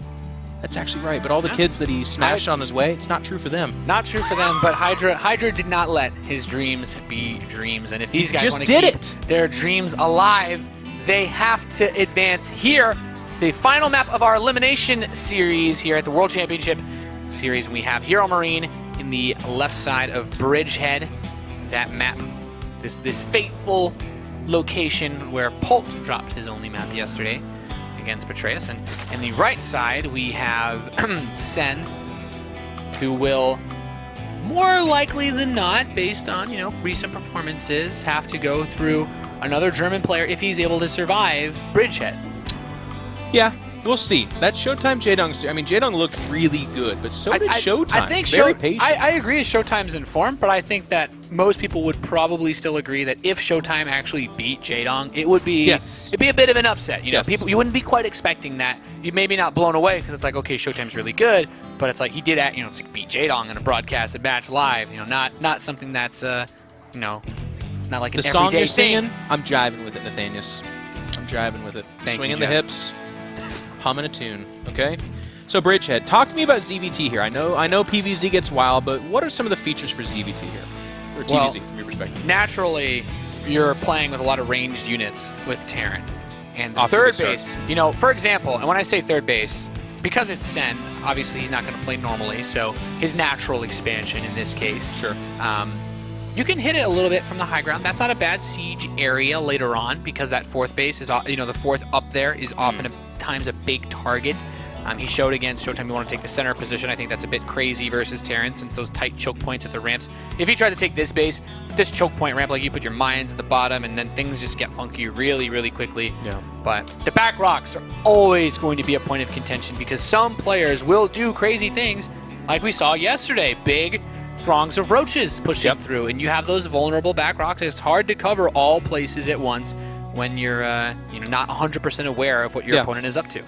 Speaker 5: that's actually right. But all the kids that he smashed on his way, it's not true for them.
Speaker 4: Not true for them, but Hydra did not let his dreams be dreams. And if these guys
Speaker 5: just
Speaker 4: want to
Speaker 5: did
Speaker 4: keep their dreams alive, they have to advance here. It's the final map of our elimination series here at the World Championship Series. We have HeRoMaRinE in the left side of Bridgehead. That map, this fateful location where Pult dropped his only map yesterday against Betrayus. And in the right side, we have Sen, who will more likely than not, based on, you know, recent performances, have to go through another German player if he's able to survive Bridgehead.
Speaker 5: Yeah, we'll see. That Showtime Jaedong, I mean, Jaedong looked really good, but so did Showtime.
Speaker 4: I think
Speaker 5: Very patient.
Speaker 4: I agree Showtime's in form, but I think that most people would probably still agree that if Showtime actually beat Jaedong, it would be it'd be a bit of an upset. You know, people, you wouldn't be quite expecting that. You maybe not blown away because it's like, okay, Showtime's really good, but it's like he did it's like beat Jaedong in a broadcasted match live. You know, not something that's you know, not like an
Speaker 5: the song
Speaker 4: everyday
Speaker 5: you're
Speaker 4: thing.
Speaker 5: singing, I'm jiving with it, Nathanius. I'm jiving with it.
Speaker 4: Thank you,
Speaker 5: Swinging the
Speaker 4: Jeff.
Speaker 5: hips, humming a tune. Okay. So Bridgehead, talk to me about ZVT here. I know PvZ gets wild, but what are some of the features for ZVT here, or TvZ from your perspective?
Speaker 4: Naturally, you're playing with a lot of ranged units with Terran. And
Speaker 5: Off to a
Speaker 4: third
Speaker 5: good start.
Speaker 4: base, you know, for example, and when I say third base, because it's Sen, obviously he's not going to play normally, so his natural expansion in this case.
Speaker 5: Sure.
Speaker 4: You can hit it a little bit from the high ground. That's not a bad siege area later on because that fourth base is, you know, the fourth up there is often times a big target. He showed against Showtime you want to take the center position. I think that's a bit crazy versus Terran since those tight choke points at the ramps. If you try to take this base, this choke point ramp, like you put your mines at the bottom and then things just get funky really, really quickly.
Speaker 5: Yeah.
Speaker 4: But the back rocks are always going to be a point of contention because some players will do crazy things like we saw yesterday. Big throngs of roaches pushing through, and you have those vulnerable back rocks. It's hard to cover all places at once when you're you know, not 100% aware of what your opponent is up to.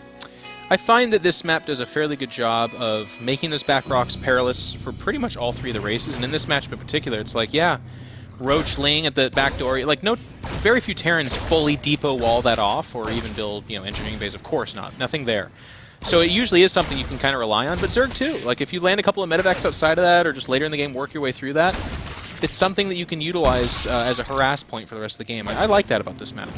Speaker 5: I find that this map does a fairly good job of making those back rocks perilous for pretty much all three of the races, and in this matchup in particular, it's like, yeah, Roach laying at the back door, like very few Terrans fully depot wall that off or even build, you know, engineering bays. Of course not, nothing there. So it usually is something you can kind of rely on, but Zerg too. Like if you land a couple of medevacs outside of that or just later in the game work your way through that, it's something that you can utilize as a harass point for the rest of the game. I like that about this map.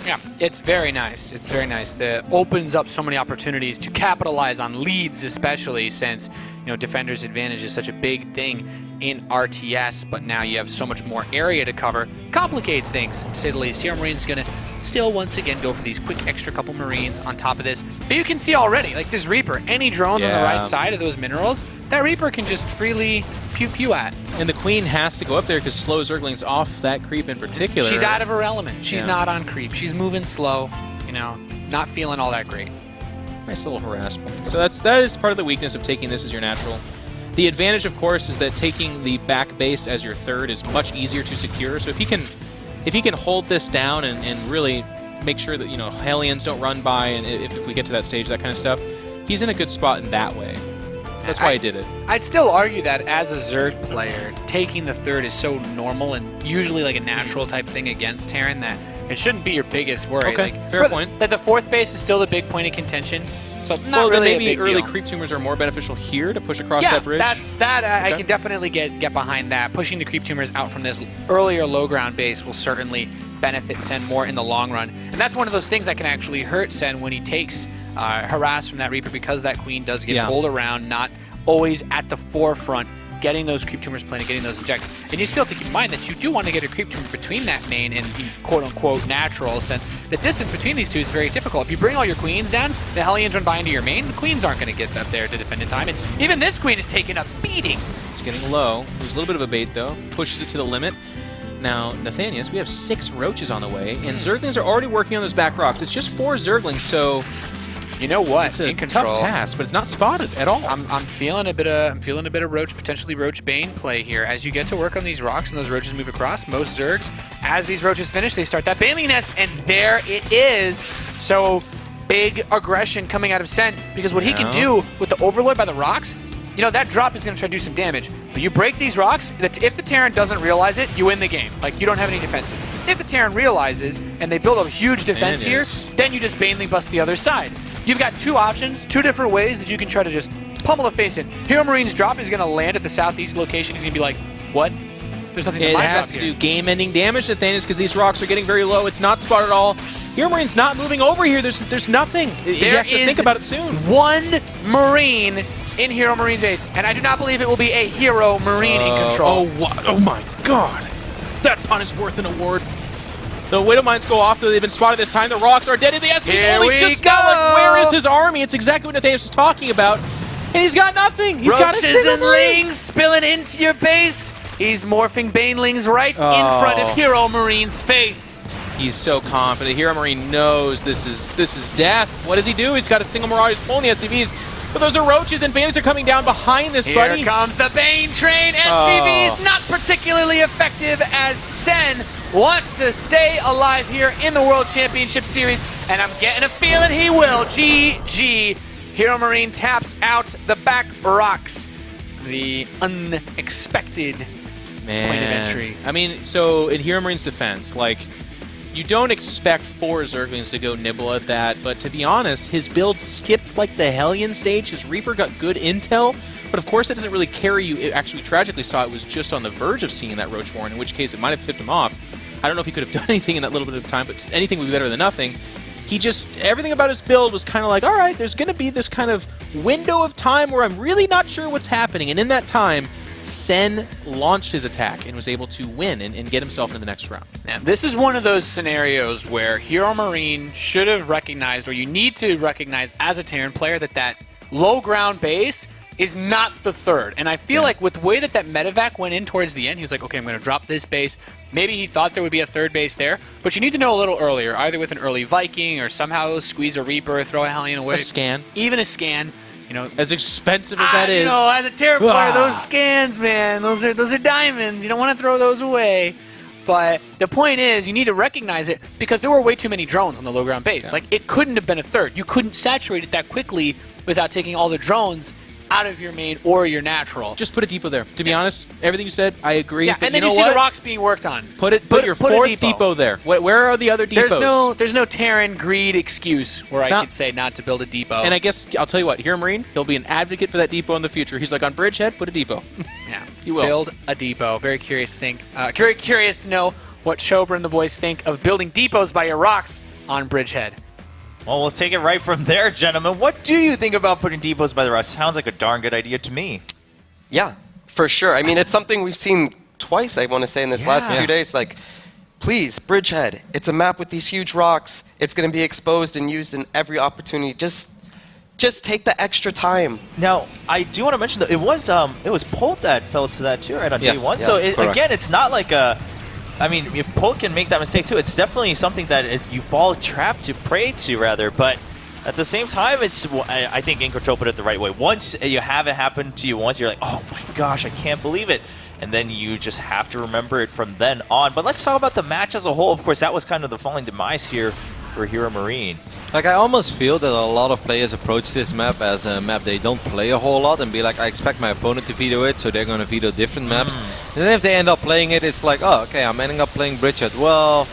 Speaker 4: Yeah, it's very nice. It's very nice. That opens up so many opportunities to capitalize on leads, especially since, you know, defender's advantage is such a big thing in RTS, but now you have so much more area to cover. Complicates things, to say the least. HeRoMaRiNE's going to still once again go for these quick extra couple Marines on top of this. But you can see already, like this Reaper, any drones on the right side of those minerals, that Reaper can just freely pew-pew at.
Speaker 5: And the Queen has to go up there because slow Zerglings off that creep in particular.
Speaker 4: She's out of her element. She's not on creep. She's moving slow, you know, not feeling all that great.
Speaker 5: Nice little harass point. So that is part of the weakness of taking this as your natural. The advantage, of course, is that taking the back base as your third is much easier to secure. So if he can hold this down and really make sure that, you know, Hellions don't run by, and if we get to that stage, that kind of stuff, he's in a good spot in that way. That's why I did it.
Speaker 4: I'd still argue that as a Zerg player, taking the third is so normal and usually like a natural type thing against Terran that it shouldn't be your biggest worry.
Speaker 5: Okay,
Speaker 4: like,
Speaker 5: fair point.
Speaker 4: That the fourth base is still the big point of contention. So not
Speaker 5: Well,
Speaker 4: really
Speaker 5: then
Speaker 4: a
Speaker 5: maybe
Speaker 4: big
Speaker 5: early
Speaker 4: deal.
Speaker 5: creep tumors are more beneficial here to push across that bridge.
Speaker 4: I can definitely get behind that. Pushing the creep tumors out from this earlier low ground base will certainly benefit Sen more in the long run. And that's one of those things that can actually hurt Sen when he takes harass from that Reaper because that Queen does get pulled around, not always at the forefront, getting those creep tumors playing and getting those ejects. And you still have to keep in mind that you do want to get a creep tumor between that main and the quote-unquote natural, since the distance between these two is very difficult. If you bring all your Queens down, the Hellions run by into your main, the Queens aren't going to get up there to defend in time. And even this Queen is taking a beating.
Speaker 5: It's getting low. There's a little bit of a bait, though. Pushes it to the limit. Now, Nathanius, we have 6 Roaches on the way, and Zerglings are already working on those back rocks. It's just 4 Zerglings, so
Speaker 4: you know what?
Speaker 5: It's a tough task, but it's not spotted at all.
Speaker 4: I'm feeling a bit of Roach, potentially Roach Bane play here. As you get to work on these rocks and those Roaches move across, most Zergs, as these Roaches finish, they start that Baneling Nest, and there it is. So big aggression coming out of Sen, because what he can do with the Overlord by the rocks, you know, that drop is going to try to do some damage. But you break these rocks, if the Terran doesn't realize it, you win the game. Like, you don't have any defenses. If the Terran realizes, and they build a huge defense here, then you just Baneley bust the other side. You've got two options, two different ways that you can try to just pummel the face in. HeRoMaRiNE's drop is going to land at the southeast location. He's going to be like, what? There's nothing to my drop here.
Speaker 5: It has to do game-ending damage to Thanos because these rocks are getting very low. It's not spot at all. HeRoMaRiNE's not moving over here. There's nothing. You have to think about it soon.
Speaker 4: One Marine in HeRoMaRiNE's ace, and I do not believe it will be a HeRoMaRiNE in control.
Speaker 5: Oh my god. That pun is worth an award. The Widow Mines go off, though they've been spotted this time. The rocks are dead in the SP.
Speaker 4: Here
Speaker 5: only
Speaker 4: we
Speaker 5: just
Speaker 4: go.
Speaker 5: got, like, where is his army? It's exactly what Nathaniel was talking about. And he's got nothing. He's got a
Speaker 4: Roaches
Speaker 5: single
Speaker 4: and
Speaker 5: Marine.
Speaker 4: Lings spilling into your base. He's morphing Banelings right in front of HeRoMaRiNE's face.
Speaker 5: He's so confident. HeRoMaRiNE knows this is death. What does he do? He's got a single Mirage pulling the SCVs. But those are roaches, and Banelings are coming down behind this, buddy.
Speaker 4: Here comes the Bane train. SCVs not particularly effective as Sen wants to stay alive here in the World Championship Series, and I'm getting a feeling he will. GG. HeRoMaRiNE taps out the back rocks. The unexpected point of entry.
Speaker 5: I mean, so in HeRoMaRiNE's defense, like, you don't expect 4 Zerglings to go nibble at that, but to be honest, his build skipped like the Hellion stage. His Reaper got good intel, but of course that doesn't really carry you. It actually tragically saw it was just on the verge of seeing that Roachborn, in which case it might have tipped him off. I don't know if he could have done anything in that little bit of time, but anything would be better than nothing. He just, everything about his build was kind of like, all right, there's going to be this kind of window of time where I'm really not sure what's happening, and in that time, Sen launched his attack and was able to win and get himself into the next round.
Speaker 4: And this is one of those scenarios where HeRoMaRiNE should have recognized, or you need to recognize as a Terran player, that low ground base is not the third. And I feel like with the way that medevac went in towards the end, he was like, okay, I'm going to drop this base. Maybe he thought there would be a third base there, but you need to know a little earlier, either with an early Viking or somehow squeeze a Reaper, throw a Hellion away.
Speaker 5: A scan.
Speaker 4: Even a scan. You know,
Speaker 5: as expensive as that is.
Speaker 4: You know, as a Terran player, those scans, man, those are diamonds. You don't want to throw those away. But the point is, you need to recognize it because there were way too many drones on the low ground base. Like, it couldn't have been a third. You couldn't saturate it that quickly without taking all the drones out of your main or your natural.
Speaker 5: Just put a depot there. To be honest, everything you said, I agree.
Speaker 4: Yeah,
Speaker 5: but
Speaker 4: and then
Speaker 5: you
Speaker 4: you
Speaker 5: know
Speaker 4: see the rocks being worked on.
Speaker 5: Put your fourth depot there. Where are the other depots?
Speaker 4: There's no Terran greed excuse where I could say not to build a depot.
Speaker 5: And I guess I'll tell you what, HeRoMaRiNE, he'll be an advocate for that depot in the future. He's like, on Bridgehead, put a depot.
Speaker 4: Yeah,
Speaker 5: he will
Speaker 4: build a depot. Very curious to know what Shobra and the boys think of building depots by your rocks on Bridgehead.
Speaker 1: Well, we'll take it right from there, gentlemen. What do you think about putting depots by the rocks? Sounds like a darn good idea to me.
Speaker 3: Yeah, for sure. I mean, it's something we've seen twice, I want to say, in this last 2 days. Like, please, Bridgehead, it's a map with these huge rocks. It's going to be exposed and used in every opportunity. Just take the extra time.
Speaker 1: Now, I do want to mention that it was Polt that fell to that too, right, on day one.
Speaker 3: Yes,
Speaker 1: so, again, it's not like a... I mean, if Polt can make that mistake too, it's definitely something that you fall trapped to, prey to, rather. But at the same time, I think InControl put it the right way. Once you have it happen to you once, you're like, oh my gosh, I can't believe it. And then you just have to remember it from then on. But let's talk about the match as a whole. Of course, that was kind of the falling demise here for HeRoMaRiNE.
Speaker 2: Like, I almost feel that a lot of players approach this map as a map they don't play a whole lot and be like, I expect my opponent to veto it, so they're going to veto different maps. And then if they end up playing it, it's like, oh, okay, I'm ending up playing Bridgehead. Well,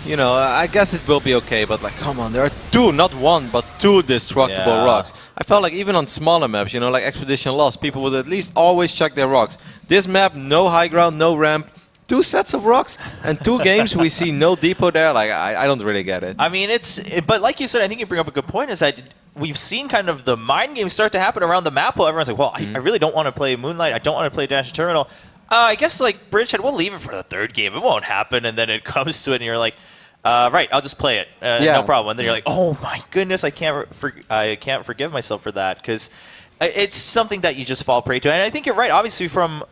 Speaker 2: you know, I guess it will be okay, but like, come on, there are two, not one, but two destructible rocks. I felt like even on smaller maps, you know, like Expedition Lost, people would at least always check their rocks. This map, no high ground, no ramp. 2 sets of rocks and 2 games we see no depot there. Like, I don't really get it.
Speaker 1: I mean, but like you said, I think you bring up a good point, is that we've seen kind of the mind games start to happen around the map while everyone's like, well, I really don't want to play Moonlight. I don't want to play Dash Terminal. I guess, like, Bridgehead, we'll leave it for the third game. It won't happen. And then it comes to it and you're like, right, I'll just play it. No problem. And then you're like, oh my goodness, I can't forgive myself for that, because it's something that you just fall prey to. And I think you're right. Obviously, from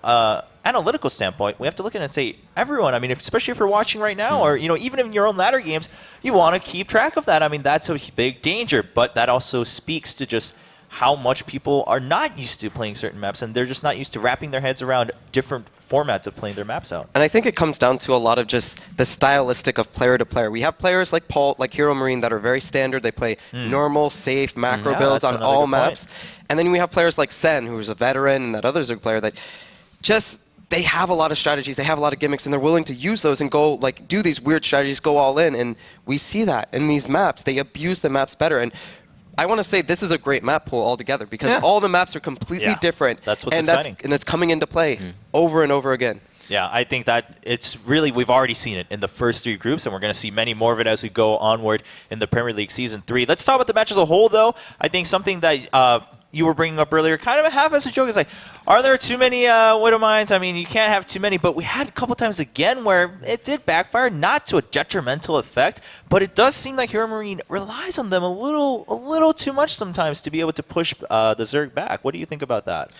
Speaker 1: analytical standpoint, we have to look at it and say, everyone, I mean, especially if you're watching right now, or, you know, even in your own ladder games, you want to keep track of that. I mean, that's a big danger, but that also speaks to just how much people are not used to playing certain maps, and they're just not used to wrapping their heads around different formats of playing their maps out.
Speaker 3: And I think it comes down to a lot of just the stylistic of player to player. We have players like Paul, like HeRoMaRinE, that are very standard. They play normal, safe, macro builds on all maps. And then we have players like Sen, who's a veteran, and that other Zerg player that just, they have a lot of strategies, they have a lot of gimmicks, and they're willing to use those and go, like, do these weird strategies, go all in. And we see that in these maps. They abuse the maps better. And I want to say this is a great map pool altogether because all the maps are completely different.
Speaker 1: That's what's exciting.
Speaker 3: And it's coming into play over and over again.
Speaker 1: Yeah, I think that it's really, we've already seen it in the first 3 groups, and we're going to see many more of it as we go onward in the Premier League Season 3. Let's talk about the match as a whole, though. I think something that you were bringing up earlier, kind of a half as a joke, is like, are there too many Widow Mines? I mean, you can't have too many, but we had a couple times again where it did backfire, not to a detrimental effect, but it does seem like HeRoMaRinE relies on them a little too much sometimes to be able to push the Zerg back. What do you think about that?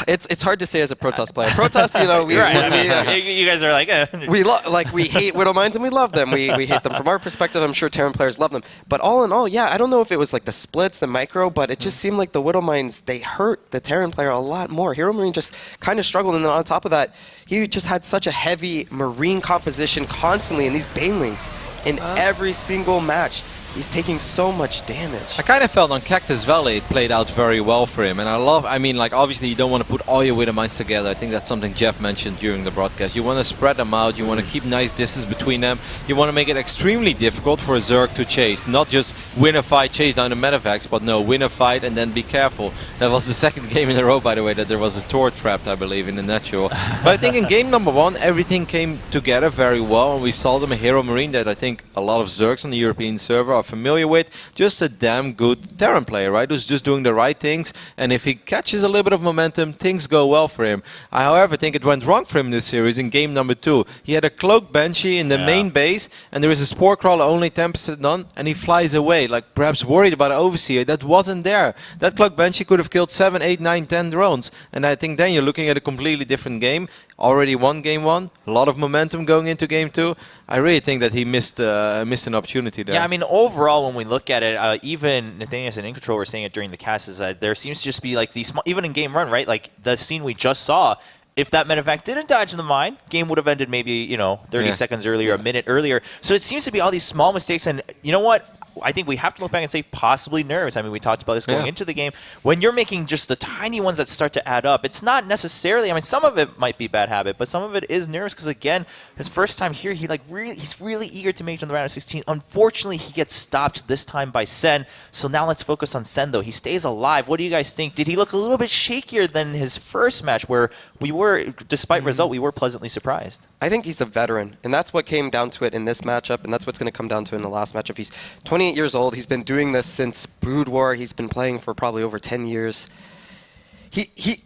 Speaker 3: It's hard to say as a Protoss player. Protoss, you know,
Speaker 1: you guys are like,
Speaker 3: we hate Widow Mines and we love them. We hate them from our perspective. I'm sure Terran players love them. But all in all, yeah, I don't know if it was like the splits, the micro, but it just seemed like the Widow Mines, they hurt the Terran player a lot more. HeRoMaRinE just kind of struggled, and then on top of that, he just had such a heavy Marine composition constantly in these Banelings in every single match. He's taking so much damage.
Speaker 2: I kind of felt on Cactus Valley it played out very well for him. And I mean, like, obviously you don't want to put all your Widow Mines together. I think that's something Jeff mentioned during the broadcast. You want to spread them out. You want to keep nice distance between them. You want to make it extremely difficult for a Zerg to chase. Not just win a fight, chase down the medevacs, but no, win a fight and then be careful. That was the second game in a row, by the way, that there was a Tor trapped, I believe, in the natural. But I think in game number 1, everything came together very well. And we saw them a HeRoMaRinE that I think a lot of Zergs on the European server are familiar with. Just a damn good Terran player, right? Who's just doing the right things, and if he catches a little bit of momentum, things go well for him. I, however, think it went wrong for him in this series in game number 2. He had a Cloak Banshee in the main base, and there is a Spore Crawler only 10% on, and he flies away, like perhaps worried about an Overseer. That wasn't there. That Cloak Banshee could have killed 7, 8, 9, 10 drones, and I think then you're looking at a completely different game. Already won game 1, a lot of momentum going into game 2. I really think that he missed an opportunity there.
Speaker 1: Yeah, I mean, overall, when we look at it, even Nathanius and In Control were saying it during the cast, is that there seems to just be like these small, even in game 1, right? Like the scene we just saw, if that medevac didn't dodge in the mine, game would have ended maybe, 30 seconds earlier, a minute earlier. So it seems to be all these small mistakes, and you know what? I think we have to look back and say possibly nerves. I mean, we talked about this going into the game. When you're making just the tiny ones that start to add up, it's not necessarily, I mean, some of it might be bad habit, but some of it is nerves because, again, his first time here, he's really eager to make it in the round of 16. Unfortunately, he gets stopped this time by Sen. So now let's focus on Sen, though. He stays alive. What do you guys think? Did he look a little bit shakier than his first match where we were, despite result, we were pleasantly surprised?
Speaker 3: I think he's a veteran, and that's what came down to it in this matchup, and that's what's going to come down to it in the last matchup. He's 28 years old. He's been doing this since Brood War. He's been playing for probably over 10 years.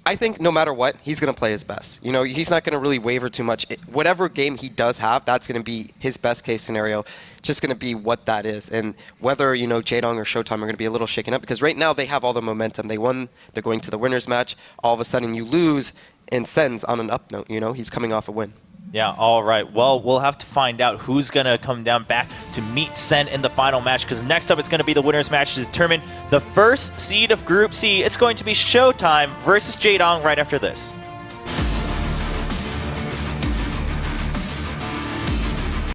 Speaker 3: I think no matter what, he's going to play his best. You know, he's not going to really waver too much. Whatever game he does have, that's going to be his best case scenario. Just going to be what that is. And whether, Jaedong or Showtime are going to be a little shaken up because right now they have all the momentum. They won. They're going to the winners match. All of a sudden you lose and Sen's on an up note. He's coming off a win.
Speaker 1: Yeah, all right. Well, we'll have to find out who's going to come down back to meet Sen in the final match, because next up it's going to be the winners match to determine the first seed of Group C. It's going to be Showtime versus Jaedong right after this.